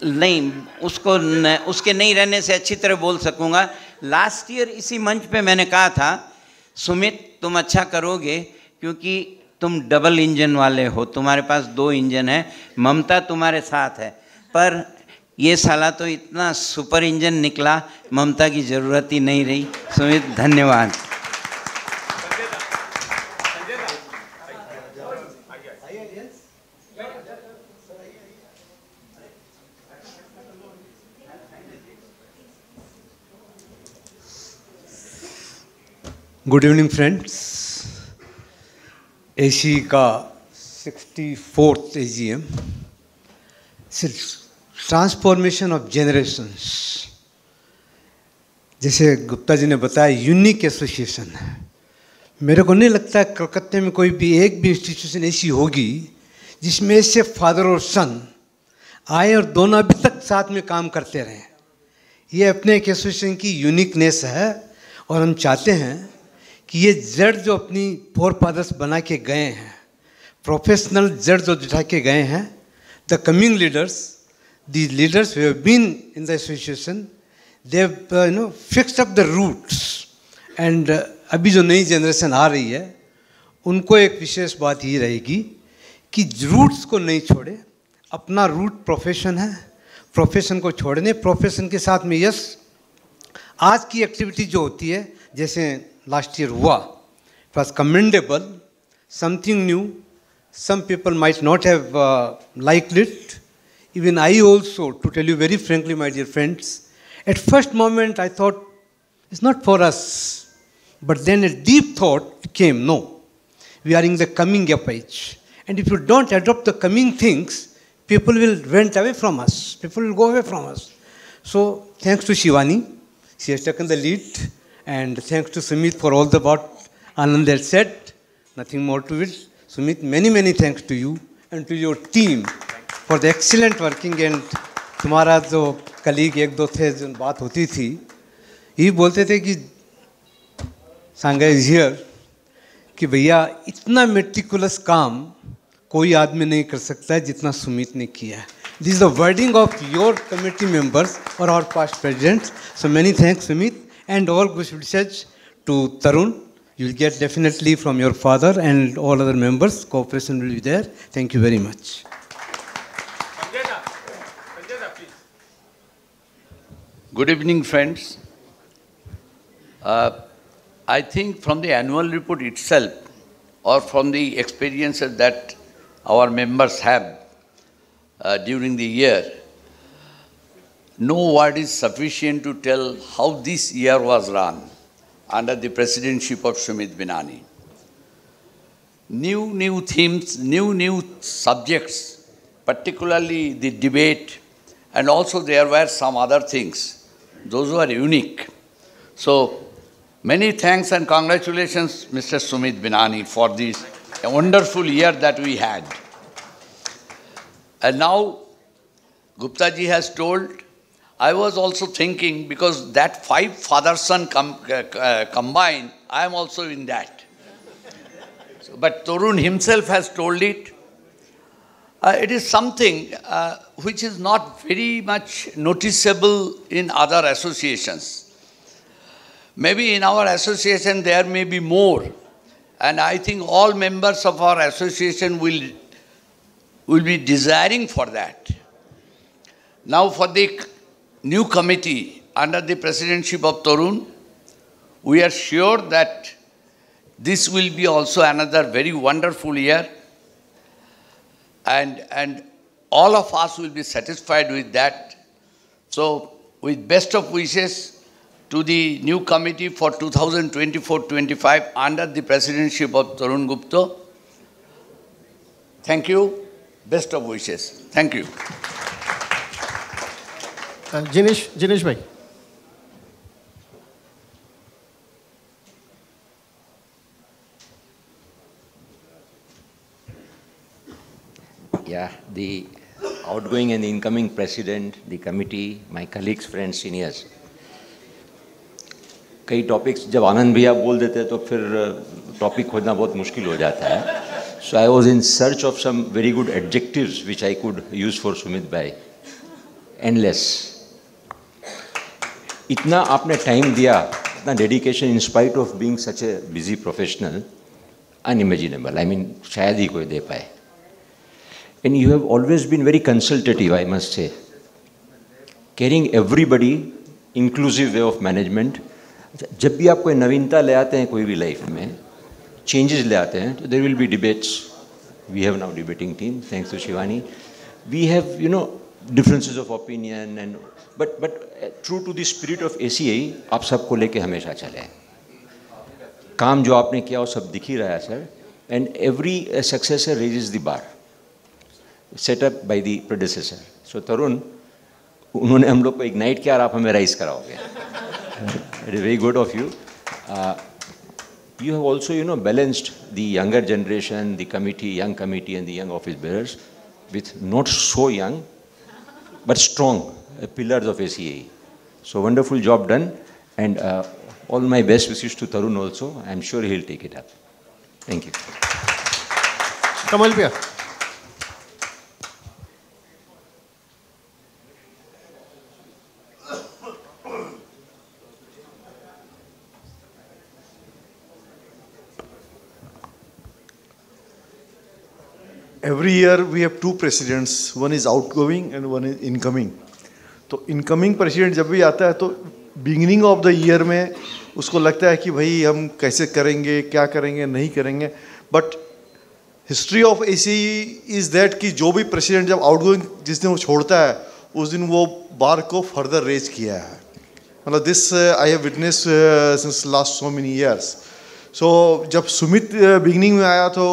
Speaker 8: नहीं, उसके नहीं रहने से अच्छी तरह बोल सकूंगा। लास्ट ईयर इसी मंच पे मैंने कहा था, सुमित तुम अच्छा करोगे, क्योंकि तुम डबल इंजन वाले हो, तुम्हारे पास 2 इंजन है, ममता तुम्हारे साथ है, पर ये साला तो इतना सुपर इंजन निकला, ममता की ज़रूरत ही नहीं रही। सुमित, धन्यवाद।
Speaker 9: Good evening friends. एसी का 64th AGM, transformation of generations, जैसे गुप्ता जी ने बताया यूनिक एसोसिएशन है। मेरे को नहीं लगता कलकत्ते में कोई भी एक भी इंस्टीट्यूशन ऐसी होगी जिसमें से फादर और सन आए और दोनों अभी तक साथ में काम करते रहे। ये अपने एक एसोसिएशन की यूनिकनेस है और हम चाहते हैं कि ये जड़ जो अपनी फोर फादर्स बना के गए हैं, प्रोफेशनल जड़ जो बिठा के गए हैं, the coming leaders, the leaders who have been in the association, they have fixed up the routes. And अभी जो नई जनरेशन आ रही है उनको एक विशेष बात ये रहेगी कि रूट्स को नहीं छोड़े। अपना रूट प्रोफेशन है, प्रोफेशन को छोड़ने, प्रोफेशन के साथ में यस आज की एक्टिविटी जो होती है, जैसे लास्ट ईयर हुआ, it was commendable, something new, some people might not have liked it, even I also, to tell you very frankly my dear friends, at first moment I thought it's not for us, but then a deep thought came, no, we are in the coming up age, and if you don't adopt the coming things, people will went away from us, people will go away from us. So thanks to Shivani, she has taken the lead, and thanks to Sumit for all the what Anand has said, nothing more to it. Sumit, many thanks to you and to your team for the excellent working. And तुम्हारा जो colleague एक दो थे जो बात होती थी, ये बोलते थे कि सांगा इज हियर कि भैया इतना मेटिकुलस काम कोई आदमी नहीं कर सकता है जितना सुमित ने किया है। This is the wording of your committee members और our past presidents. So many thanks Sumit and all good wishes to Tarun. You will get definitely from your father and all other members, cooperation will be there. Thank you very much.
Speaker 10: Good evening, friends. I think from the annual report itself, or from the experiences that our members have during the year, no word is sufficient to tell how this year was run under the presidency of Sumit Binani. New themes, new subjects, particularly the debate, and also there were some other things. Those were unique. So, many thanks and congratulations, Mr. Sumit Binani, for this wonderful year that we had. And now, Gupta ji has told, I was also thinking, because that 5 father-son combined, I am also in that. So, but Tarun himself has told it. It is something which is not very much noticeable in other associations. Maybe in our association there may be more, and I think all members of our association will be desiring for that. Now for the new committee under the presidency of Tarun, we are sure that this will be also another very wonderful year, and all of us will be satisfied with that. So with best of wishes to the new committee for 2024-25 under the presidency of Tarun Gupta. Thank you. Best of wishes. Thank you.
Speaker 5: Jinesh bhai.
Speaker 11: Yeah, the outgoing and the incoming president, the committee, my colleagues, friends, seniors. कई topics जब आनंद भैया बोल देते हैं तो फिर topic खोजना बहुत मुश्किल हो जाता है. So I was in search of some very good adjectives which I could use for Sumit bhai. Endless. इतना आपने टाइम दिया, इतना dedication, in spite of being such a busy professional. unimaginable. I mean, शायद ही कोई दे पाए. And you have always been very consultative, I must say. Carrying everybody, inclusive way of management. जब भी आप कोई नवीनता ले आते हैं कोई भी लाइफ में, changes ले आते हैं, तो there will be debates. We have now debating team, thanks to Shivani. We have, you know, differences of opinion and but true to the spirit of ACA, आप सबको लेके हमेशा चले हैं. काम जो आपने किया वो सब दिख ही रहा है sir. And every successor raises the bar, set up by the predecessor. So तरुण, उन्होंने हम लोग को ignite किया और आप हमें राइज कराओगे. It is very good of you. You have also, you know, balanced the younger generation, the committee, young committee, and the young office bearers with not so young, but strong pillars of ACAE. So wonderful job done, and all my best wishes to Tarun also. I'm sure he'll take it up. Thank you.
Speaker 5: Kamal Bhaiya.
Speaker 7: Every year we have two presidents, one is outgoing and one is incoming. तो incoming president जब भी आता है तो beginning of the year में उसको लगता है कि भाई हम कैसे करेंगे, क्या करेंगे, नहीं करेंगे. But history of ACE is that कि जो भी president जब outgoing जिस दिन वो छोड़ता है उस दिन वो बार को further raise किया है. मतलब this I have witnessed since last so many years. So जब सुमित बिगनिंग में आया तो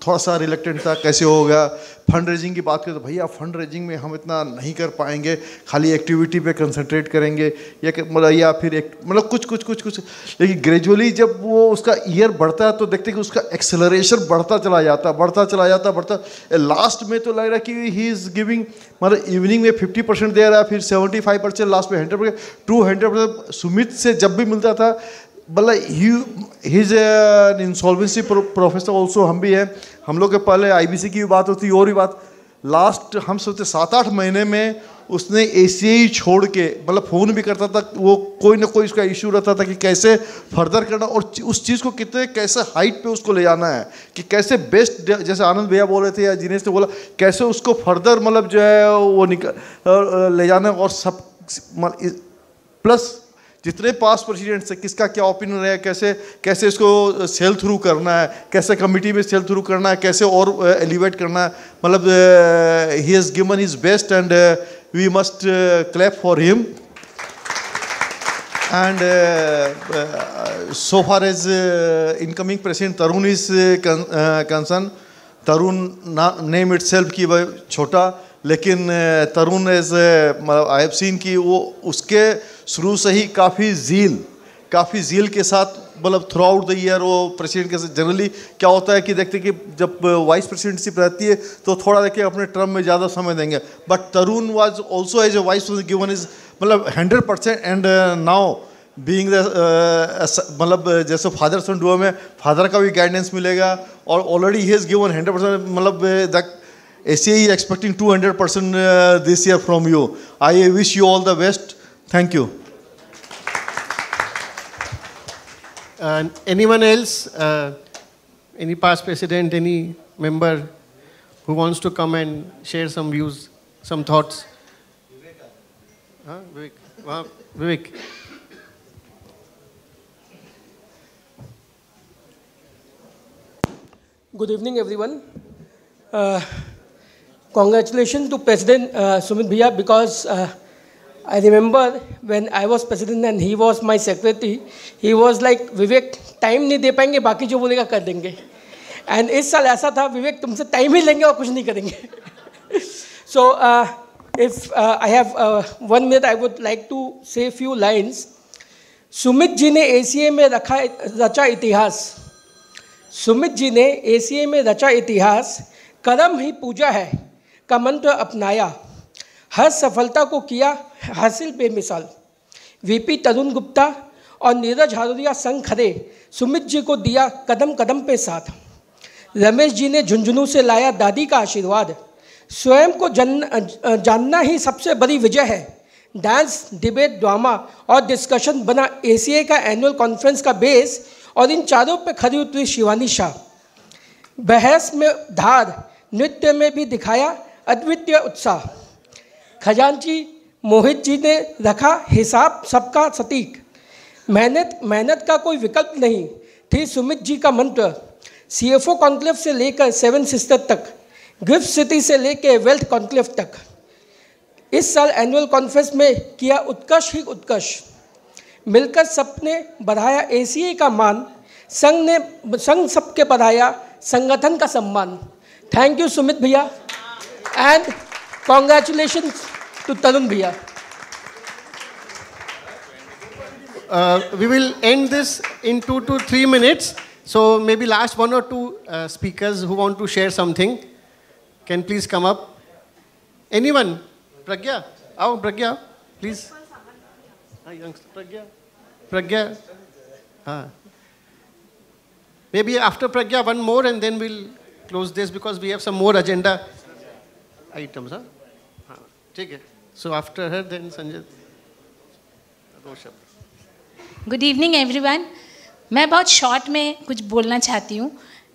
Speaker 7: थोड़ा सा रिलेक्टेंट था, कैसे होगा. फंड रेजिंग की बात करें तो भैया फंड रेजिंग में हम इतना नहीं कर पाएंगे, खाली एक्टिविटी पे कंसंट्रेट करेंगे या मतलब या फिर मतलब कुछ. लेकिन ग्रेजुअली जब वो उसका ईयर बढ़ता है तो देखते हैं कि उसका एक्सेलरेशन बढ़ता चला जाता. लास्ट में तो लग रहा है कि ही इज़ गिविंग, मतलब इवनिंग में 50% दे रहा है, फिर 75%, लास्ट में 100%, 200%. सुमित से जब भी मिलता था मतलब he is an insolvency professor also. हम भी हैं, हम लोग के पहले IBC की भी बात होती और भी बात. लास्ट हम सोचते 7-8 महीने में उसने ACAE छोड़ के मतलब फ़ोन भी करता था, वो कोई ना कोई उसका इशू रहता था कि कैसे फर्दर करना और उस चीज़ को कितने कैसे हाइट पे उसको ले जाना है, कि कैसे बेस्ट, जैसे आनंद भैया बोल रहे थे या जिनेश ने बोला, कैसे उसको फर्दर मतलब जो है वो ले जाना है. और सब प्लस जितने पास प्रेसिडेंट्स है किसका क्या ओपिनियन है, कैसे इसको सेल थ्रू करना है, कैसे कमिटी में सेल थ्रू करना है, कैसे और एलिवेट करना है. मतलब he has given his best and we must clap for him. And so far as incoming president Tarun is concerned, Tarun name itself की वह छोटा, लेकिन Tarun as I have seen कि वो उसके शुरू से ही काफ़ी ज़ील के साथ मतलब थ्रू आउट द ईयर वो प्रेसिडेंट के साथ. जनरली क्या होता है कि देखते कि जब वाइस प्रेसिडेंटशिप रहती है तो थोड़ा देखिए अपने टर्म में ज़्यादा समय देंगे. But Tarun was also as a vice given is मतलब 100%. एंड नाउ बीइंग मतलब जैसे फादर सन डुओ में फादर का भी गाइडेंस मिलेगा और ऑलरेडी ही हैज़ गिवन 100%. मतलब the ACAE is expecting 200% this year from you. I wish you all the best. Thank you.
Speaker 5: Anyone else? Any past president, any member who wants to come and share some views, some thoughts? Vivek. Vivek.
Speaker 12: Good evening, everyone. Congratulations to President Sumit Bhaiya, because I remember when I was president and he was my secretary, he was like, Vivek, time नहीं दे पाएंगे, बाकी जो बोलेगा कर देंगे. And इस साल ऐसा था, विवेक तुमसे टाइम ही लेंगे और कुछ नहीं करेंगे. So if I have 1 minute, I would like to say a few lines. Sumit ji ने ACA में रचा इतिहास. सुमित जी ने ACA में रचा इतिहास, कर्म ही पूजा है का मंत्र अपनाया, हर सफलता को किया हासिल बेमिसाल. VP तरुण गुप्ता और नीरज हारोरिया संग खड़े, सुमित जी को दिया कदम कदम पे साथ. रमेश जी ने झुंझुनू से लाया दादी का आशीर्वाद. स्वयं को जानना ही सबसे बड़ी विजय है. डांस, डिबेट, ड्रामा और डिस्कशन बना ACA का एनुअल कॉन्फ्रेंस का बेस, और इन चारों पे खड़ी उतरी शिवानी शाह. बहस में धार, नृत्य में भी दिखाया अद्वितीय उत्साह। खजांची मोहित जी ने रखा हिसाब सबका सटीक। मेहनत का कोई विकल्प नहीं थी सुमित जी का मंत्र। CFO कॉन्क्लेव से लेकर 7 सिस्टर तक, गिफ्ट सिटी से लेकर वेल्थ कॉन्क्लेव तक, इस साल एनुअल कॉन्फ्रेंस में किया उत्कर्ष ही उत्कर्ष। मिलकर सबने बढ़ाया ACA का मान, संघ सबके बढ़ाया संगठन का सम्मान। थैंक यू सुमित भैया एंड कॉन्ग्रेचुलेशन टू तरुण भैया।
Speaker 5: We will end this in 2 to 3 minutes. So maybe last 1 or 2 speakers who want to share something can please come up. Anyone? Pragya? Oh, Pragya, please. Hi, youngster. Pragya. Maybe after Pragya, one more and then we'll close this because we have some more agenda items. Take it. So after her, then Sanjay.
Speaker 13: Good evening everyone. मैं बहुत short में कुछ बोलना चाहती हूँ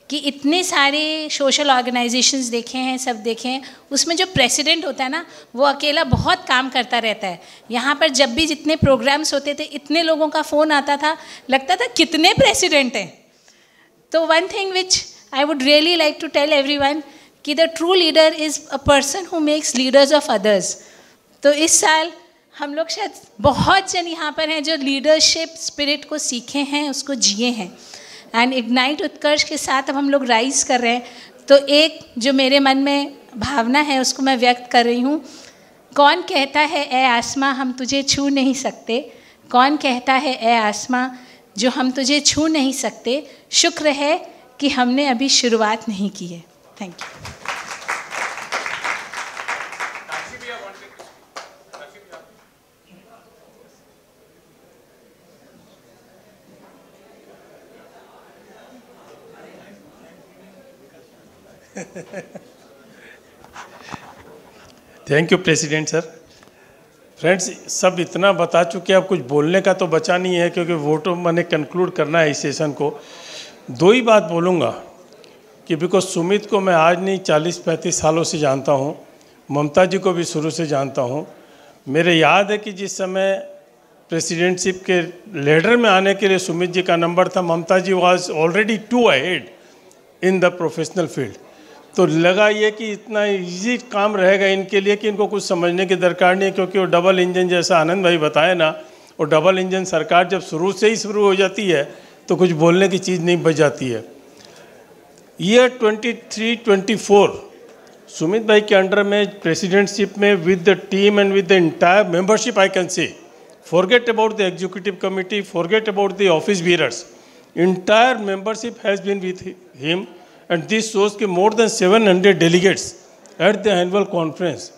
Speaker 13: कि इतने सारे सोशल ऑर्गेनाइजेशंस देखे हैं, सब देखे हैं, उसमें जो प्रेसिडेंट होता है ना, वो अकेला बहुत काम करता रहता है। यहाँ पर जब भी जितने प्रोग्राम्स होते थे, इतने लोगों का फ़ोन आता था, लगता था कितने प्रेसिडेंट हैं। तो one thing which I would really like to tell everyone कि the true leader is a person who makes leaders of others. तो इस साल हम लोग शायद बहुत जन यहाँ पर हैं जो लीडरशिप स्पिरिट को सीखे हैं, उसको जिए हैं। एंड इग्नाइट उत्कर्ष के साथ अब हम लोग राइज कर रहे हैं। तो एक जो मेरे मन में भावना है उसको मैं व्यक्त कर रही हूँ। कौन कहता है ए आसमां हम तुझे छू नहीं सकते, कौन कहता है ए आसमां जो हम तुझे छू नहीं सकते, शुक्र है कि हमने अभी शुरुआत नहीं की है। Thank you.
Speaker 14: Thank you president sir. Friends, सब इतना बता चुके हैं, अब कुछ बोलने का तो बचा नहीं है क्योंकि वोटों मैंने कंक्लूड करना है इस सेशन को। 2 ही बात बोलूँगा कि बिकॉज सुमित को मैं आज नहीं 40-35 सालों से जानता हूँ, ममता जी को भी शुरू से जानता हूँ। मेरे याद है कि जिस समय प्रेसिडेंटशिप के लीडर में आने के लिए सुमित जी का नंबर था, Mamta ji was already 2 ahead in the professional field. तो लगा ये कि इतना इजी काम रहेगा इनके लिए कि इनको कुछ समझने की दरकार नहीं है, क्योंकि वो डबल इंजन जैसा आनंद भाई बताए ना, वो डबल इंजन सरकार जब शुरू से ही शुरू हो जाती है तो कुछ बोलने की चीज़ नहीं बच जाती है। ईयर 23-24 सुमित भाई के अंडर में प्रेसिडेंटशिप में with the team and with the entire membership I can say, forget about the executive committee, forget about the office bearers, entire membership has been with him. And this shows that more than 700 delegates at the annual conference,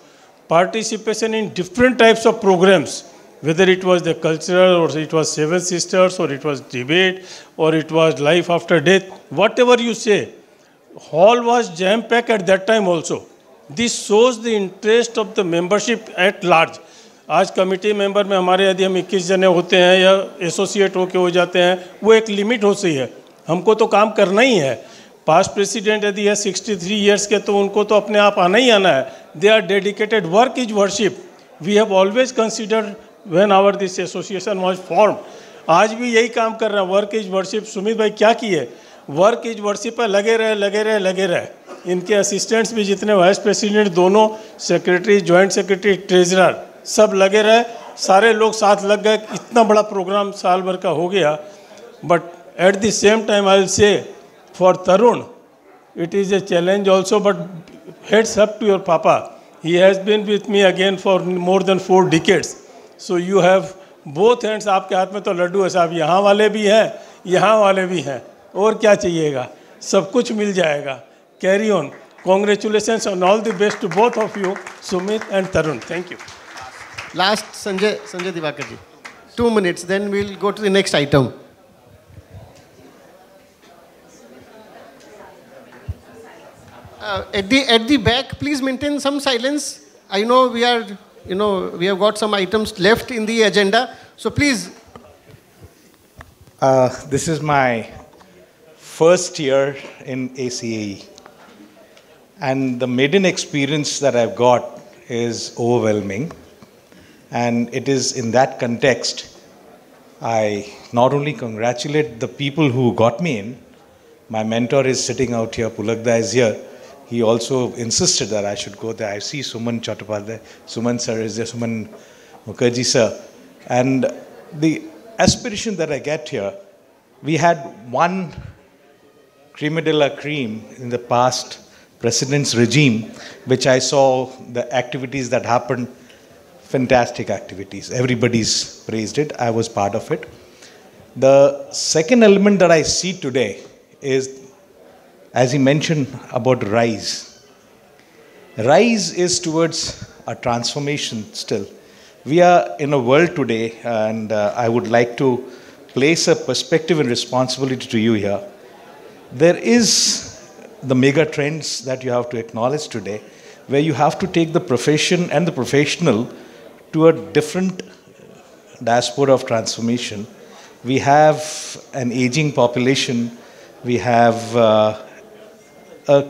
Speaker 14: participation in different types of programs, whether it was the cultural or it was 7 sisters or it was debate or it was life after death, whatever you say, hall was jam-packed at that time also. This shows the interest of the membership at large. आज committee member में हमारे यदि हम 21 जने होते हैं या associate होके हो जाते हैं, वो एक लिमिट होती है, हमको तो काम करना ही है। पास्ट प्रेसिडेंट यदि है 63 ईयर्स के, तो उनको तो अपने आप आना ही आना है। They are dedicated. Work is worship, we have always considered when our this association was form. आज भी यही काम कर रहा है, वर्क इज वर्शिप। सुमित भाई क्या किए, वर्क इज वर्शिप पर लगे रहे। इनके असिस्टेंट्स भी जितने वाइस प्रेसिडेंट, दोनों सेक्रेटरी, जॉइंट सेक्रेटरी, ट्रेजरर, सब लगे रहे, सारे लोग साथ लग गए। इतना बड़ा प्रोग्राम साल भर का हो गया। But at the same time I will say for Tarun, it is a challenge also, but heads up to your papa. He has been with me again for more than 4 decades. So you have both hands, आपके हाथ में तो लड्डू है साहब, यहाँ वाले भी हैं, यहाँ वाले भी हैं, और क्या चाहिएगा, सब कुछ मिल जाएगा। Carry on. Congratulations and all the best to both of you, Sumit and Tarun. Thank you.
Speaker 5: Last, Sanjay Divakar ji. 2 minutes, then we'll go to the next item. At the back, please maintain some silence. I know we have got some items left in the agenda, so please.
Speaker 15: This is my first year in ACAE. And the maiden experience that I've got is overwhelming. And it is in that context, I not only congratulate the people who got me in, my mentor is sitting out here, Pulakda is here. He also insisted that I should go there. I see Suman Chattopadhyay, Suman sir is there, Suman Mukherjee sir. And the aspiration that I get here, we had one creme de la creme in the past president's regime, which I saw the activities that happened, fantastic activities. Everybody's praised it. I was part of it. The second element that I see today is, as he mentioned about RISE. RISE is towards a transformation still. We are in a world today, and I would like to place a perspective and responsibility to you here. There is the mega trends that you have to acknowledge today, where you have to take the profession and the professional to a different diaspora of transformation. We have an aging population. We have a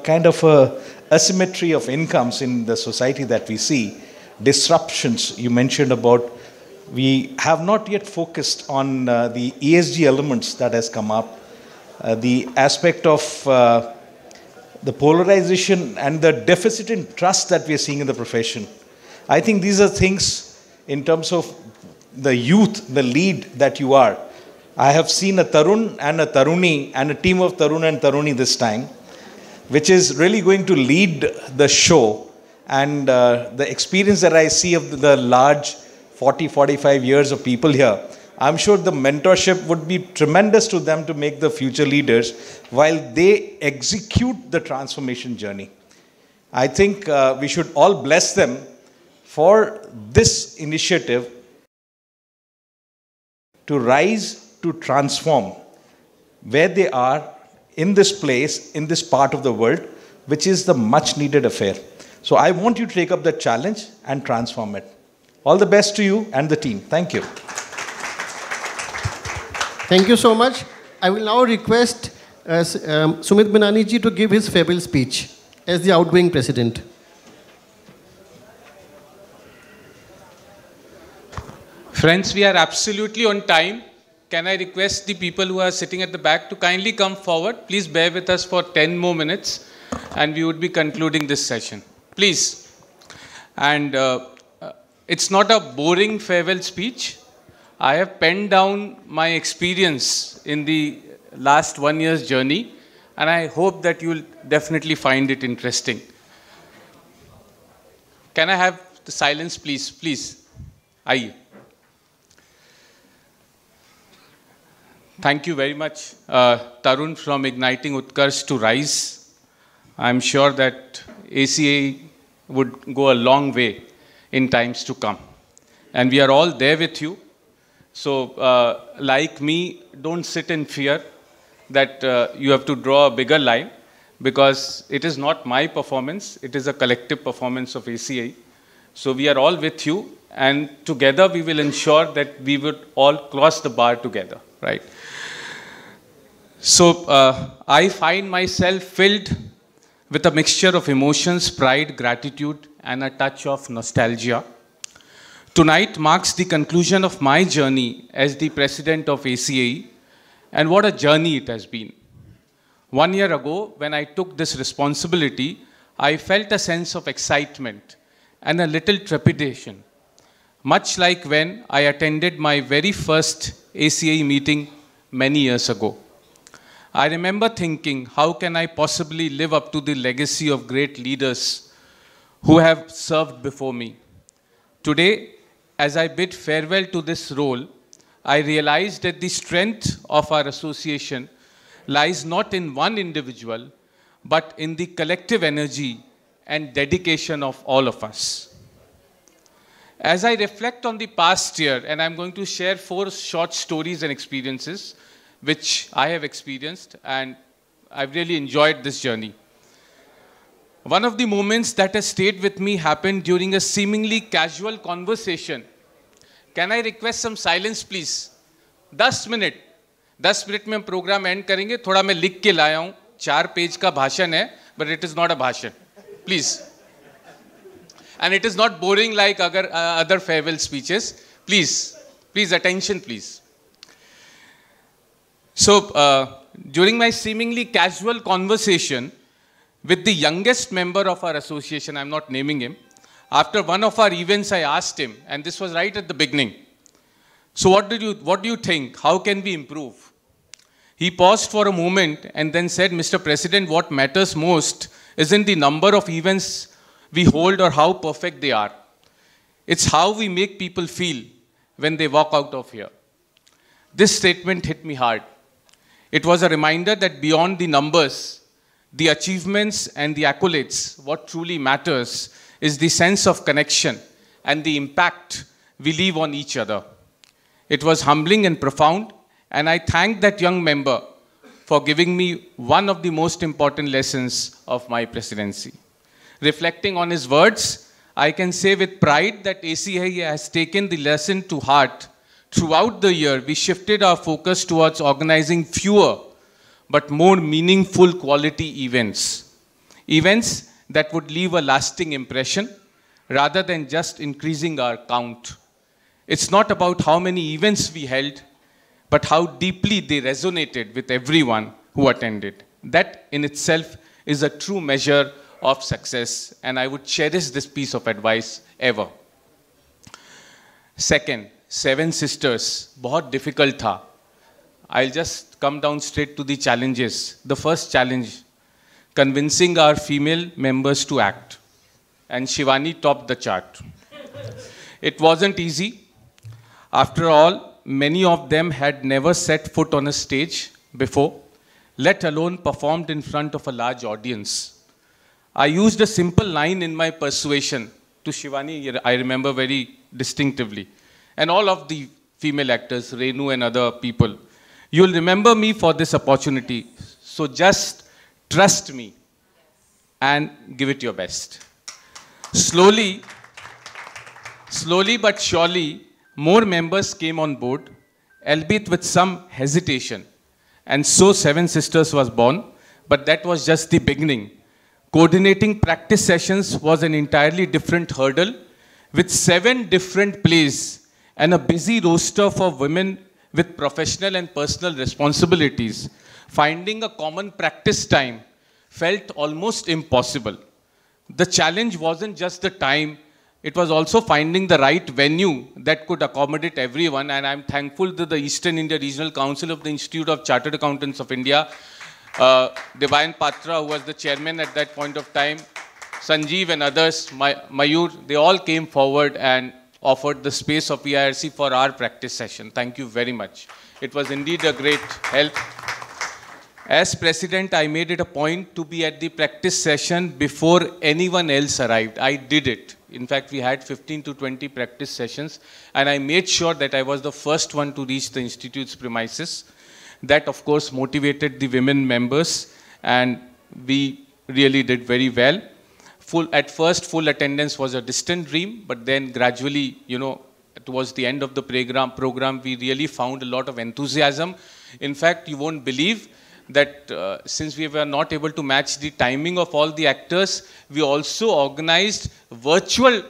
Speaker 15: kind of a asymmetry of incomes in the society that we see. Disruptions, you mentioned about, we have not yet focused on the ESG elements that has come up. The aspect of the polarization and the deficit in trust that we are seeing in the profession. I think these are things in terms of the youth, the lead that you are. I have seen a Tarun and a Taruni and a team of Tarun and Taruni this time, which is really going to lead the show. And the experience that I see of the large 40, 45 years of people here, I'm sure the mentorship would be tremendous to them to make the future leaders while they execute the transformation journey. I think we should all bless them for this initiative to rise, to transform where they are in this place, in this part of the world, which is the much needed affair. So I want you to take up the challenge and transform it. All the best to you and the team. Thank you.
Speaker 5: Thank you so much. I will now request Sumit Binani ji to give his farewell speech as the outgoing president.
Speaker 1: Friends, we are absolutely on time. Can I request the people who are sitting at the back to kindly come forward? Please bear with us for 10 more minutes and we would be concluding this session. Please. And it's not a boring farewell speech. I have penned down my experience in the last 1 year's journey and I hope that you will definitely find it interesting. Can I have the silence, please? Please. Aye. Thank you very much, Tarun, from Igniting Utkarsh to RISE. I'm sure that ACAE would go a long way in times to come. And we are all there with you. So, like me, don't sit in fear that you have to draw a bigger line, because it is not my performance, it is a collective performance of ACAE. So we are all with you, and together we will ensure that we would all cross the bar together, right? So I find myself filled with a mixture of emotions, pride, gratitude, and a touch of nostalgia. Tonight marks the conclusion of my journey as the president of ACAE, and what a journey it has been. 1 year ago, when I took this responsibility, I felt a sense of excitement and a little trepidation, much like when I attended my very first ACAE meeting many years ago. I remember thinking, how can I possibly live up to the legacy of great leaders who have served before me? Today, as I bid farewell to this role, I realized that the strength of our association lies not in one individual, but in the collective energy and dedication of all of us. As I reflect on the past year, and I'm going to share 4 short stories and experiences which I have experienced, and I've really enjoyed this journey. One of the moments that has stayed with me happened during a seemingly casual conversation. Can I request some silence, please? 10 minutes. 10 minute में हम programme and करेंगे. थोड़ा मैं लिख के लाया हूँ, 4 page का भाषण है, but it is not a भाषण. Please. And it is not boring like other farewell speeches. Please attention, please. So, during my seemingly casual conversation with the youngest member of our association, I'm not naming him, after one of our events, I asked him, and this was right at the beginning, so what do you think? How can we improve? He paused for a moment and then said, Mr. President, what matters most isn't the number of events we hold or how perfect they are. It's how we make people feel when they walk out of here. This statement hit me hard. It was a reminder that beyond the numbers, the achievements and the accolades, what truly matters is the sense of connection and the impact we leave on each other. It was humbling and profound, and I thank that young member for giving me one of the most important lessons of my presidency. Reflecting on his words, I can say with pride that ACIA has taken the lesson to heart. Throughout the year, we shifted our focus towards organizing fewer but more meaningful quality events. Events that would leave a lasting impression rather than just increasing our count. It's not about how many events we held, but how deeply they resonated with everyone who attended. That in itself is a true measure of success, and I would cherish this piece of advice ever. Second, Seven Sisters, बहुत difficult था. I'll just come down straight to the challenges. The first challenge, convincing our female members to act. And Shivani topped the chart. It wasn't easy. After all, many of them had never set foot on a stage before, let alone performed in front of a large audience. I used a simple line in my persuasion to Shivani, I remember very distinctively, and all of the female actors, Renu and other people. You'll remember me for this opportunity, so just trust me and give it your best. Slowly but surely, more members came on board, albeit with some hesitation. And so Seven Sisters was born, but that was just the beginning. Coordinating practice sessions was an entirely different hurdle, with 7 different plays and a busy roster for women with professional and personal responsibilities. Finding a common practice time felt almost impossible. The challenge wasn't just the time, it was also finding the right venue that could accommodate everyone, and I'm thankful to the Eastern India Regional Council of the Institute of Chartered Accountants of India, Devayan Patra, who was the chairman at that point of time, Sanjeev and others, Mayur, they all came forward and offered the space of PIRC for our practice session. Thank you very much. It was indeed a great help. As president, I made it a point to be at the practice session before anyone else arrived. I did it. In fact, we had 15 to 20 practice sessions, and I made sure that I was the first one to reach the Institute's premises. That, of course, motivated the women members, and we really did very well. At first, full attendance was a distant dream, but then gradually, towards the end of the program, we really found a lot of enthusiasm. In fact, you won't believe that since we were not able to match the timing of all the actors, we also organized virtual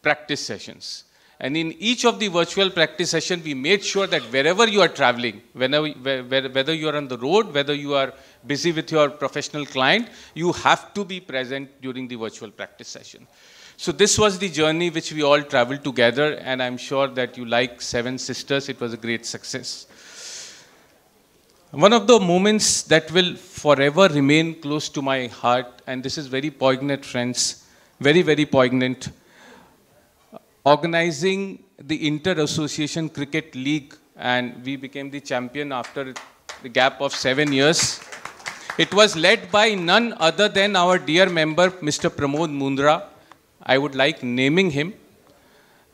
Speaker 1: practice sessions. And in each of the virtual practice sessions, we made sure that wherever you are traveling, whether you are on the road, whether you are busy with your professional client, you have to be present during the virtual practice session. So this was the journey which we all traveled together, and I'm sure that you like Seven Sisters. It was a great success. One of the moments that will forever remain close to my heart, and this is very poignant, friends, very, very poignant, organizing the Inter-Association Cricket League, and we became the champion after the gap of 7 years. It was led by none other than our dear member, Mr. Pramod Mundra. I would like naming him.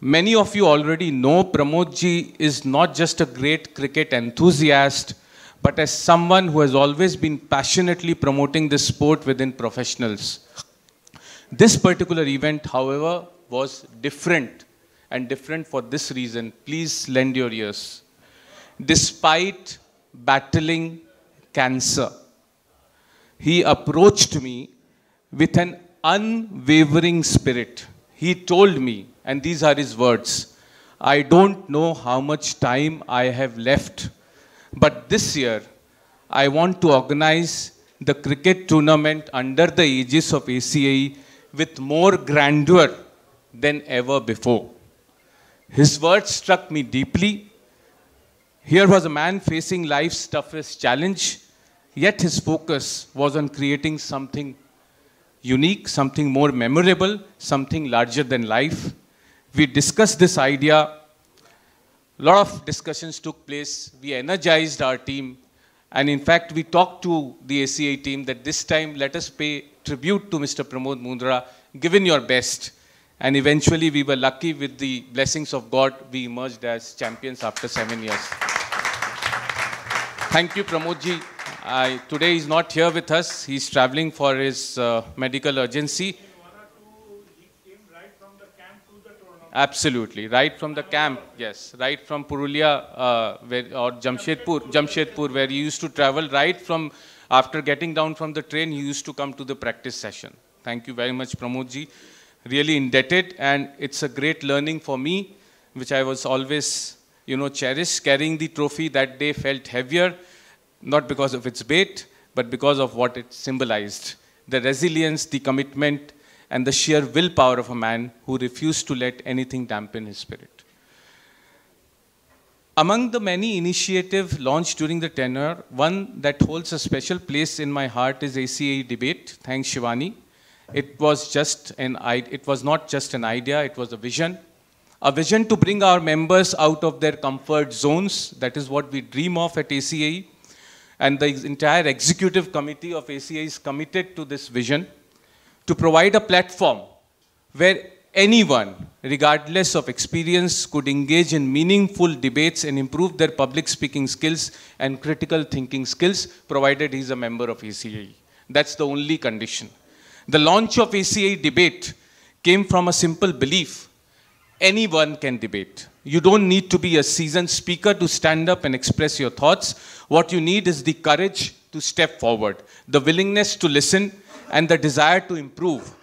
Speaker 1: Many of you already know Pramod ji is not just a great cricket enthusiast, but as someone who has always been passionately promoting this sport within professionals. This particular event, however, was different, and different for this reason. Please lend your ears. Despite battling cancer. He approached me with an unwavering spirit. He told me, and these are his words, "I don't know how much time I have left, but this year I want to organize the cricket tournament under the aegis of ACAE with more grandeur than ever before." His words struck me deeply. Here was a man facing life's toughest challenge, yet his focus was on creating something unique, something more memorable, something larger than life. We discussed this idea. A lot of discussions took place. We energized our team. And in fact, we talked to the ACAE team that this time let us pay tribute to Mr. Pramod Mundra, given your best. And eventually we were lucky, with the blessings of God, we emerged as champions after 7 years. Thank you, Pramodji. Today he's not here with us. He's traveling for his medical urgency. Absolutely, right from the camp, yes, right from Purulia or Jamshedpur, where he used to travel right from, after getting down from the train, he used to come to the practice session. Thank you very much, Pramodji. Really indebted, and it's a great learning for me, which I was always, cherished. Carrying the trophy that day felt heavier, not because of its weight, but because of what it symbolized. The resilience, the commitment, and the sheer willpower of a man who refused to let anything dampen his spirit. Among the many initiatives launched during the tenure, one that holds a special place in my heart is ACAE Debate. Thanks, Shivani. It was not just an idea, it was a vision. A vision to bring our members out of their comfort zones. That is what we dream of at ACAE. And the entire executive committee of ACAE is committed to this vision, to provide a platform where anyone, regardless of experience, could engage in meaningful debates and improve their public speaking skills and critical thinking skills, provided he's a member of ACAE. That's the only condition. The launch of ACAE Debate came from a simple belief: anyone can debate. You don't need to be a seasoned speaker to stand up and express your thoughts. What you need is the courage to step forward, the willingness to listen, and the desire to improve.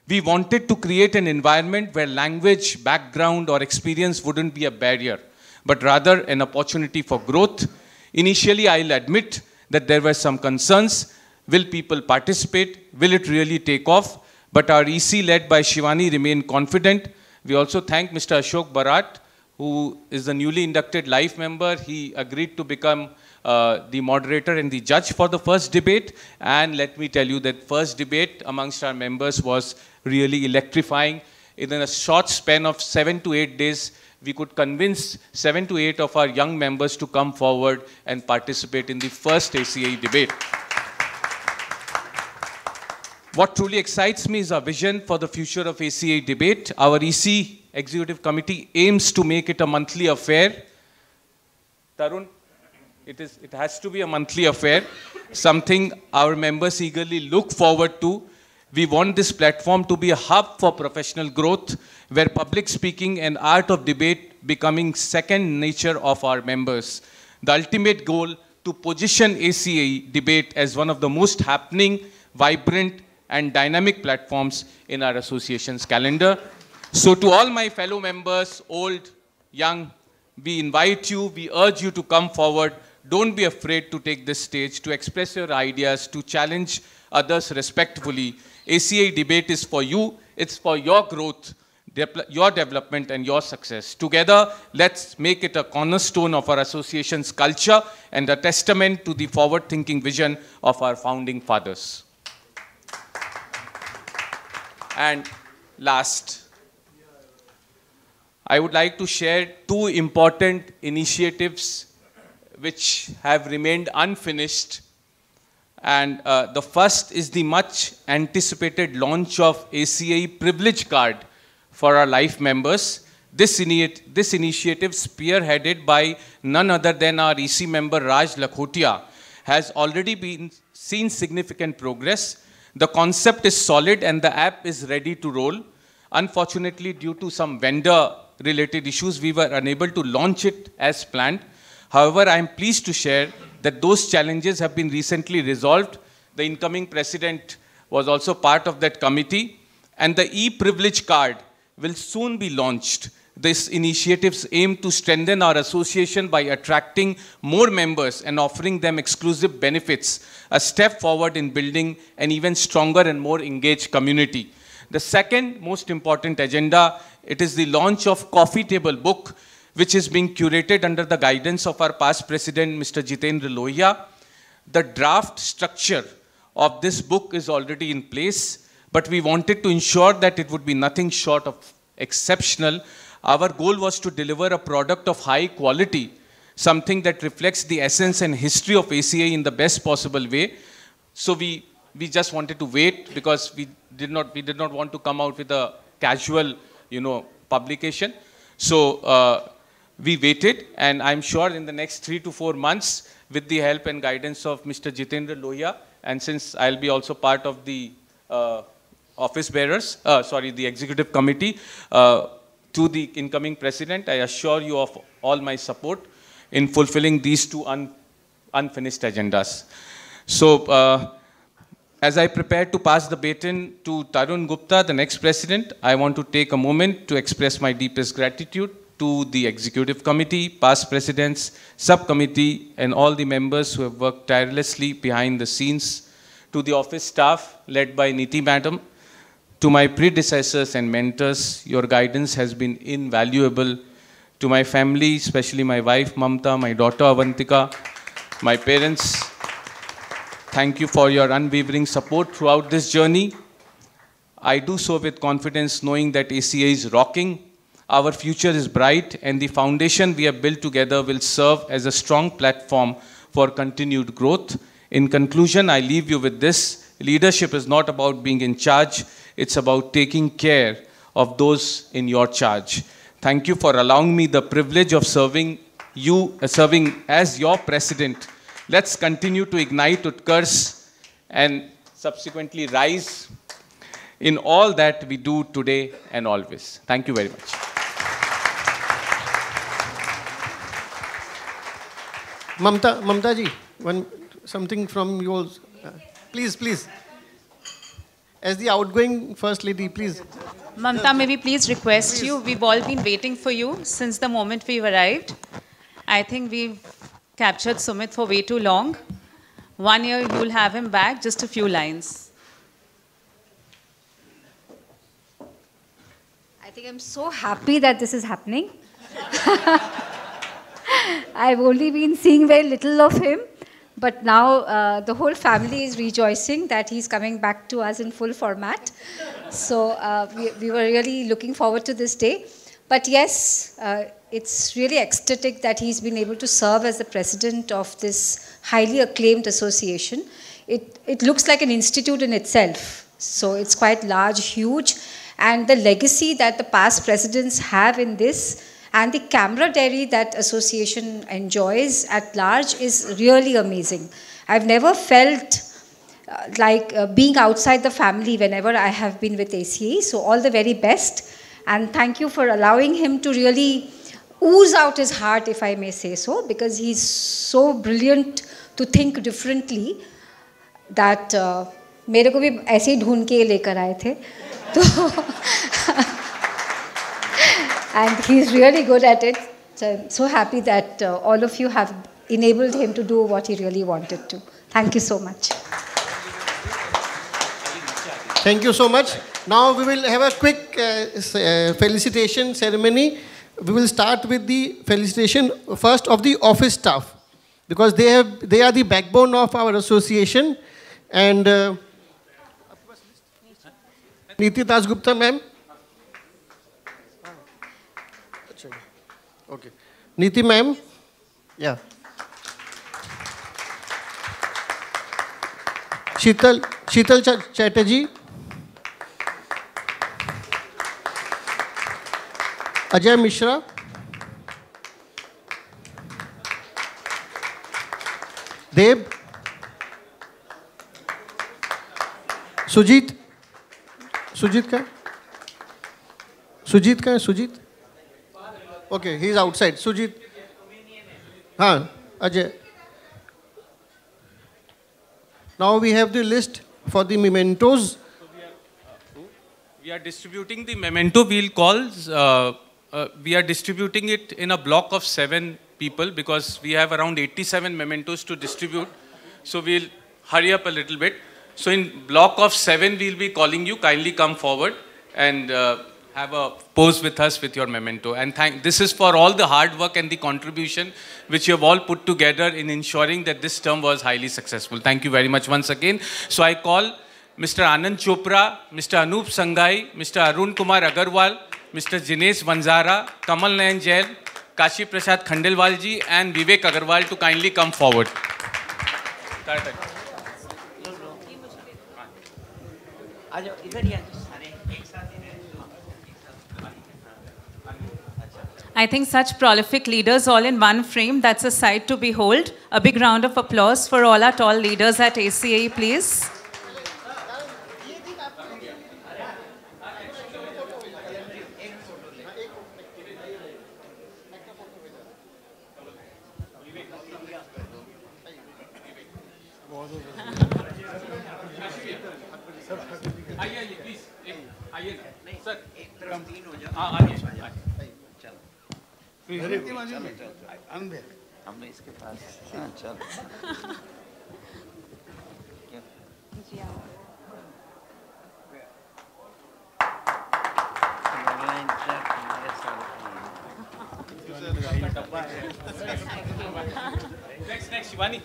Speaker 1: We wanted to create an environment where language, background, or experience wouldn't be a barrier, but rather an opportunity for growth. Initially, I'll admit that there were some concerns. Will people participate? Will it really take off? But our EC, led by Shivani, remained confident. We also thank Mr. Ashok Barat, who is the newly inducted life member. He agreed to become the moderator and the judge for the first debate. And let me tell you that first debate amongst our members was really electrifying. In a short span of 7 to 8 days, we could convince 7 to 8 of our young members to come forward and participate in the first ACAE debate. What truly excites me is our vision for the future of ACAE Debate. Our EC Executive Committee aims to make it a monthly affair. Tarun, it has to be a monthly affair, something our members eagerly look forward to. We want this platform to be a hub for professional growth, where public speaking and art of debate becoming second nature of our members. The ultimate goal, to position ACAE Debate as one of the most happening, vibrant, and dynamic platforms in our association's calendar. So to all my fellow members, old, young, we invite you, we urge you to come forward. Don't be afraid to take this stage, to express your ideas, to challenge others respectfully. ACAE Debate is for you, it's for your growth, your development, and your success. Together, let's make it a cornerstone of our association's culture and a testament to the forward-thinking vision of our founding fathers. And last, I would like to share two important initiatives which have remained unfinished. And the first is the much anticipated launch of ACAE Privilege Card for our life members. This initiative, spearheaded by none other than our EC member Raj Lakhotia, has already seen significant progress. The concept is solid and the app is ready to roll. Unfortunately, due to some vendor-related issues, we were unable to launch it as planned. However, I am pleased to share that those challenges have been recently resolved. The incoming president was also part of that committee, and the e-privilege card will soon be launched. These initiatives aim to strengthen our association by attracting more members and offering them exclusive benefits, a step forward in building an even stronger and more engaged community. The second most important agenda, it is the launch of Coffee Table book, which is being curated under the guidance of our past president, Mr. Jitendra Lohia. The draft structure of this book is already in place, but we wanted to ensure that it would be nothing short of exceptional. Our goal was to deliver a product of high quality, something that reflects the essence and history of ACA in the best possible way. So we just wanted to wait because we did not want to come out with a casual, publication. So we waited, and I'm sure in the next 3 to 4 months, with the help and guidance of Mr. Jitendra Lohia, and since I'll be also part of the office bearers, the executive committee, to the incoming president, I assure you of all my support in fulfilling these two unfinished agendas. So, as I prepare to pass the baton to Tarun Gupta, the next president, I want to take a moment to express my deepest gratitude to the executive committee, past presidents, subcommittee, and all the members who have worked tirelessly behind the scenes, to the office staff led by Niti Madam. To my predecessors and mentors, your guidance has been invaluable. To my family, especially my wife Mamta, my daughter Avantika, my parents, thank you for your unwavering support throughout this journey. I do so with confidence, knowing that ACA is rocking, our future is bright, and the foundation we have built together will serve as a strong platform for continued growth. In conclusion, I leave you with this. Leadership is not about being in charge. It's about taking care of those in your charge. Thank you for allowing me the privilege of serving as your president. Let's continue to ignite Utkarsh and subsequently rise in all that we do today and always. Thank you very much.
Speaker 5: Mamta ji, something from yours. Please. As the outgoing First Lady, please.
Speaker 2: Mamta, may we please request you? We've all been waiting for you since the moment we've arrived. I think we've captured Sumit for way too long. 1 year, you'll have him back. Just a few lines.
Speaker 16: I think I'm so happy that this is happening. I've only been seeing very little of him. But now the whole family is rejoicing that he's coming back to us in full format. So we were really looking forward to this day. But yes, it's really ecstatic that he's been able to serve as the president of this highly acclaimed association. It looks like an institute in itself. So it's quite large, huge. And the legacy that the past presidents have in this and the camaraderie that association enjoys at large is really amazing. I've never felt like being outside the family whenever I have been with ACA. So all the very best. And thank you for allowing him to really ooze out his heart, if I may say so, because he's so brilliant to think differently that मेरे को भी ऐसे ही ढूंढ के लेकर आए थे. And he's really good at it. So I'm so happy that all of you have enabled him to do what he really wanted to. Thank you so much.
Speaker 5: Thank you so much. Now we will have a quick felicitation ceremony. We will start with the felicitation first of the office staff, because they are the backbone of our association. And Niti Dasgupta ma'am. Okay. Niti ma'am. Yeah. Sheetal Chatterjee. Ajay Mishra. Deb. Sujit. Sujit ka? Sujit ka? Sujit? Okay, he is outside. Sujit. Haan, Ajay. Now we have the list for the mementos.
Speaker 1: We are distributing the memento. We are distributing it in a block of 7 people because we have around 87 mementos to distribute. So we'll hurry up a little bit. So in block of 7, we'll be calling you. Kindly come forward and have a pose with us with your memento. And this is for all the hard work and the contribution which you have all put together in ensuring that this term was highly successful. Thank you very much once again. So I call Mr. Anand Chopra, Mr. Anup Sanghai, Mr. Arun Kumar Agarwal, Mr. Jinesh Vanzara, Kamal Nayan Jain, Kashi Prasad Khandelwal ji and Vivek Agarwal to kindly come forward.
Speaker 2: I think such prolific leaders all in one frame, that's a sight to behold. A big round of applause for all our tall leaders at ACAE, please.
Speaker 8: हमने इसके पास चल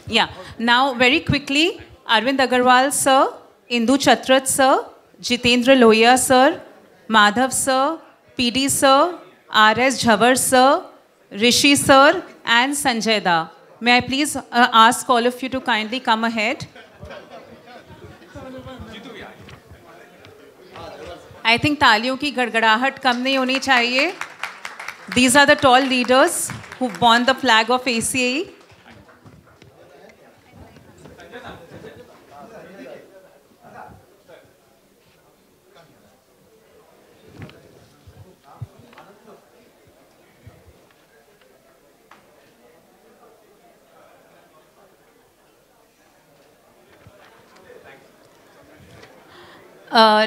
Speaker 2: Yeah. Now, very quickly, Arvind Agarwal sir, Indu Chatrat sir, Jitendra Lohia sir, Madhav sir, PD sir, R.S. Jhavar sir, Rishi sir, and Sanjay da. May I please ask all of you to kindly come ahead? I think तालियों की गड़गड़ाहट कम नहीं होनी चाहिए. These are the tall leaders who borne the flag of ACAE.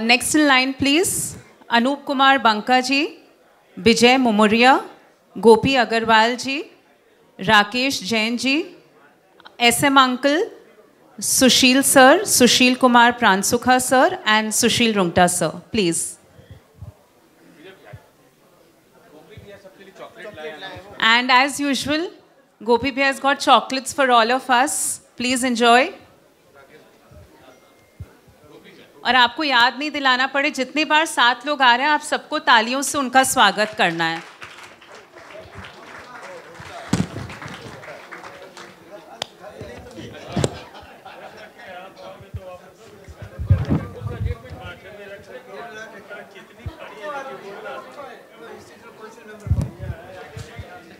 Speaker 2: Next in line, please. Anup Kumar Banka ji, Vijay Mumuria, Gopi Agarwal ji, Rakesh Jain ji, SM Uncle, Sushil sir, Sushil Kumar Pransukha sir, and Sushil Rungta sir. Please. And as usual, Gopi Bhai has got chocolates for all of us. Please enjoy. और आपको याद नहीं दिलाना पड़े, जितनी बार 7 लोग आ रहे हैं आप सबको तालियों से उनका स्वागत करना है.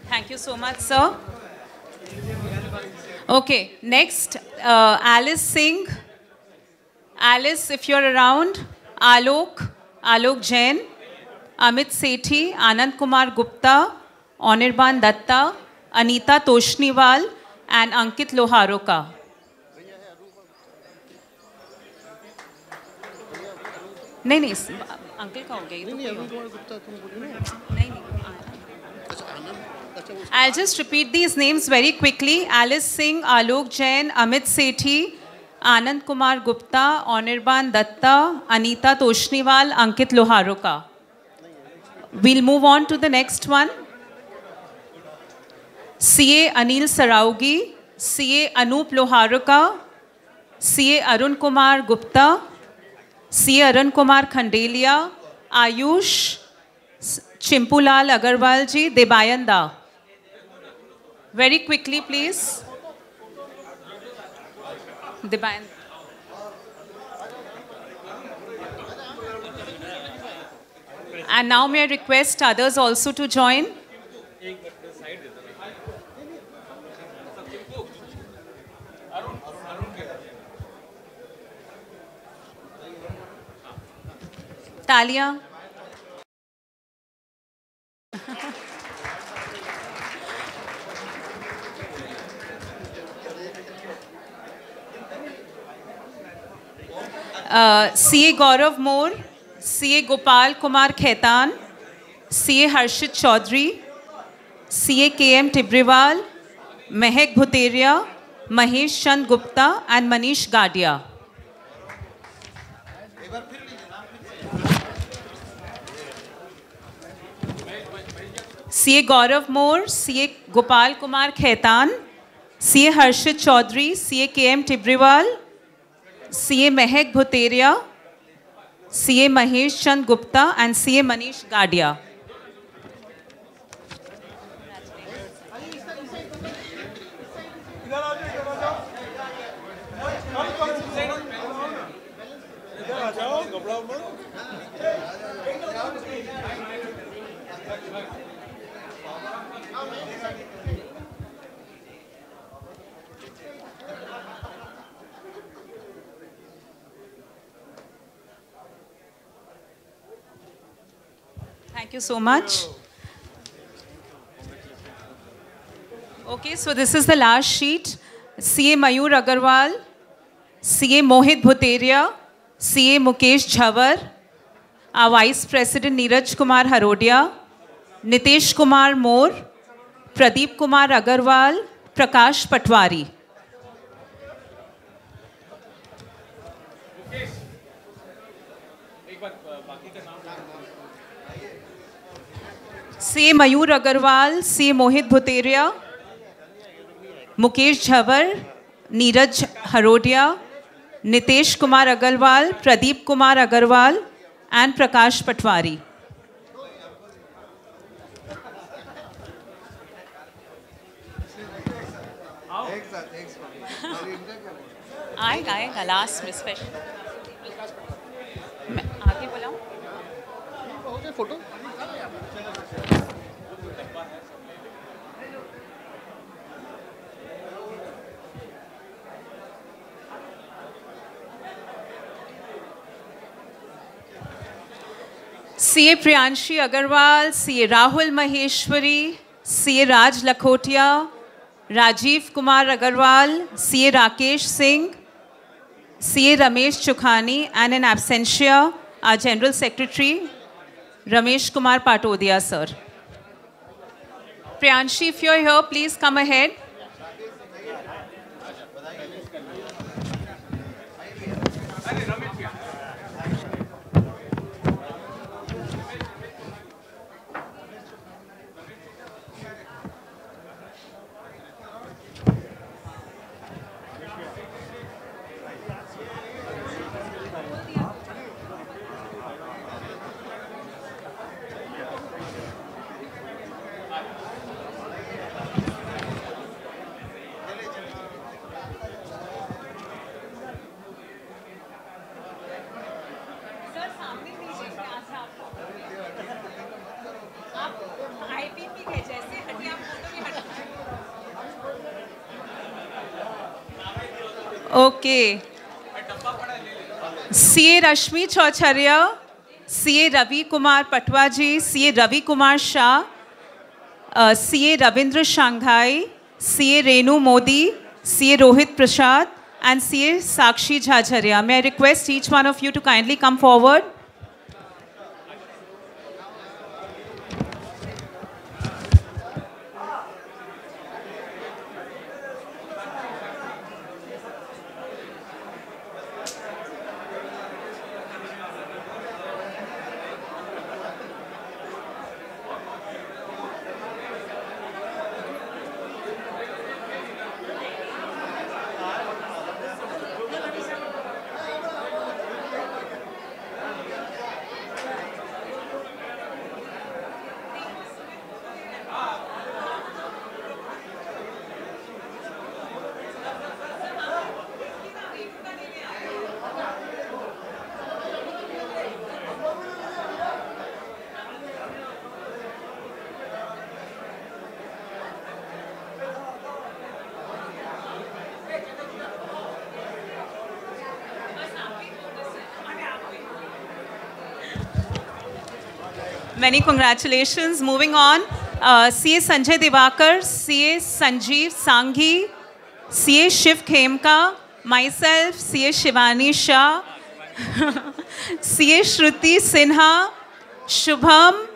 Speaker 2: Thank you so much, sir. Okay, next, Alice Singh. Alice, if you're around, Alok Jain, Amit Sethi, Anand Kumar Gupta, Anirban Datta, Anita Toshniwal, and Ankit Loharoka. नहीं, अंकल का हो गया ये तो नहीं. I'll just repeat these names very quickly. Alice Singh, Alok Jain, Amit Sethi, Anand Kumar Gupta, Anirban Datta, Anita Toshniwal, Ankit Loharoka. We'll move on to the next one. CA Anil Saraugi, CA Anup Loharoka, CA Arun Kumar Gupta, CA Arun Kumar Khandelia, Ayush, Chimpulal Agarwal ji, Debayanda. Very quickly, please. Debayanda. And now may I request others also to join. Talia. CA Gaurav Moore, CA Gopal Kumar Khaitan, CA Harshit Chaudhary, CA KM Tibriwal, Mehak Bhuteria, Mahesh Chand Gupta and Manish Gadia. CA Gaurav Moore, CA Gopal Kumar Khaitan, CA Harshit Chaudhary, CA KM Tibriwal, CA Mehak Bhuteria, CA Mahesh Chand Gupta and CA Manish Gadia. Thank you so much. Okay, so this is the last sheet. CA Mayur Agarwal, CA Mohit Bhuteria, CA Mukesh Jhawar, our Vice President Neeraj Kumar Harodia, Nitesh Kumar Moore, Pradeep Kumar Agarwal, Prakash Patwari. CA Mayur Agarwal, CA Mohit Bhuteria, Mukesh Jhawar, Neeraj Harodia, Nitesh Kumar Agarwal, Pradeep Kumar Agarwal and Prakash Patwari. आएगा last में special मैं आगे बुलाऊं
Speaker 5: photo
Speaker 2: CA Priyanshi Agarwal, CA Rahul Maheshwari, CA Raj Lakhotia, Rajiv Kumar Agarwal, CA Rakesh Singh, CA Ramesh Chukhani, and in absentia, our General Secretary, Ramesh Kumar Patodia, sir. Priyanshi, if you're here, please come ahead. Okay. CA Rashmi Chaucharia, CA Ravi Kumar Patwaji, CA Ravi Kumar Shah, CA Ravindra Shanghai, CA Renu Modi, CA Rohit Prasad, and CA Sakshi Jhajaria. May I request each one of you to kindly come forward? Many congratulations. Moving on, CA Sanjay Divakar, CA Sanjeev Sanghi, CA Shiv Khemka, myself, CA Shivani Shah, CA Shruti Sinha, Shubham,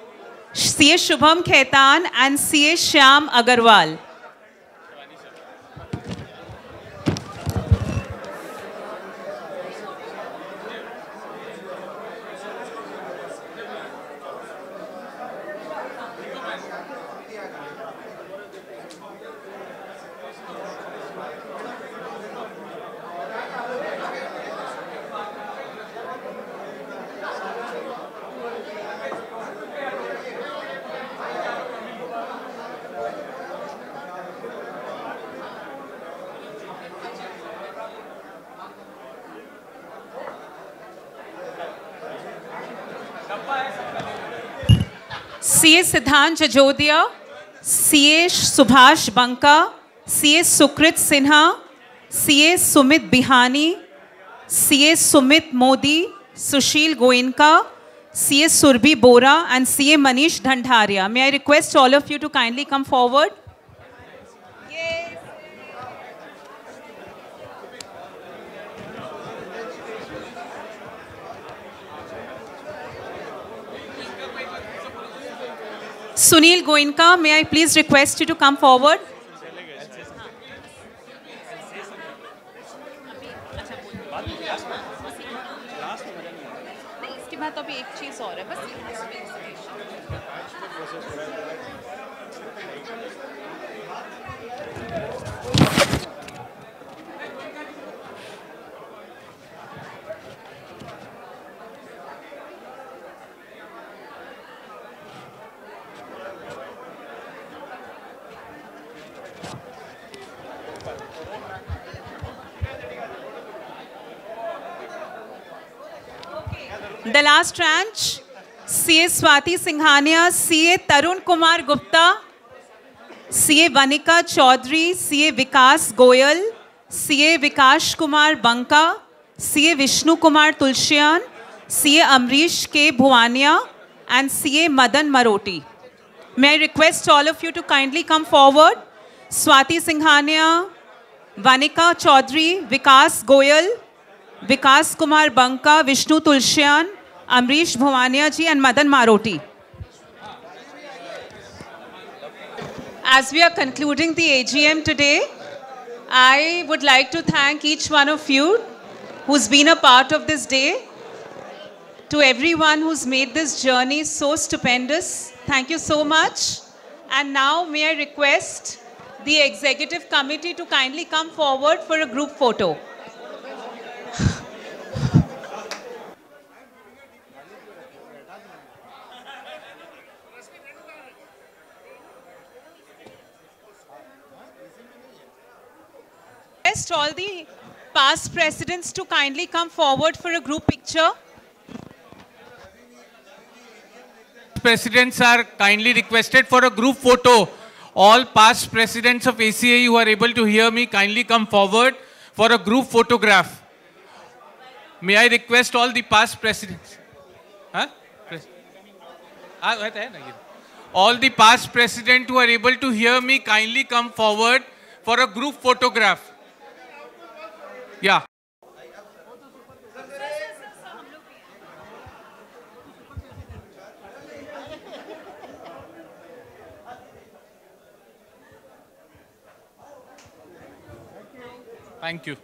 Speaker 2: CA Shubham Khaitan and CA Shyam Agarwal. CA Siddhant Jajodia, CA Subhash Banka, CA Sukrit Sinha, CA Sumit Bihani, CA Sumit Modi, Sushil Goenka, CA Surbhi Bora and CA Manish Dhandharia. May I request all of you to kindly come forward? Sunil Goenka, may I please request you to come forward? इसके बाद अभी एक चीज और है बस The last tranche, CA Swati Singhania, CA Tarun Kumar Gupta, CA Vanika Chaudhary, CA Vikas Goyal, CA Vikash Kumar Banka, CA Vishnu Kumar Tulsian, CA Amrish K. Bhuwania, and CA Madan Maroti. May I request all of you to kindly come forward? Swati Singhania, Vanika Chaudhary, Vikas Goyal, Vikas Kumar Banka, Vishnu Tulsian, Amrish Bhuwania ji and Madan Maroti. As we are concluding the AGM today, I would like to thank each one of you who's been a part of this day. To everyone who's made this journey so stupendous, thank you so much. And now may I request the executive committee to kindly come forward for a group photo. Request all the past presidents to kindly come forward for a group picture.
Speaker 1: Presidents are kindly requested for a group photo. All past presidents of ACAE who are able to hear me, kindly come forward for a group photograph. May I request all the past presidents? Huh? All the past presidents who are able to hear me, kindly come forward for a group photograph. Yeah. Thank you.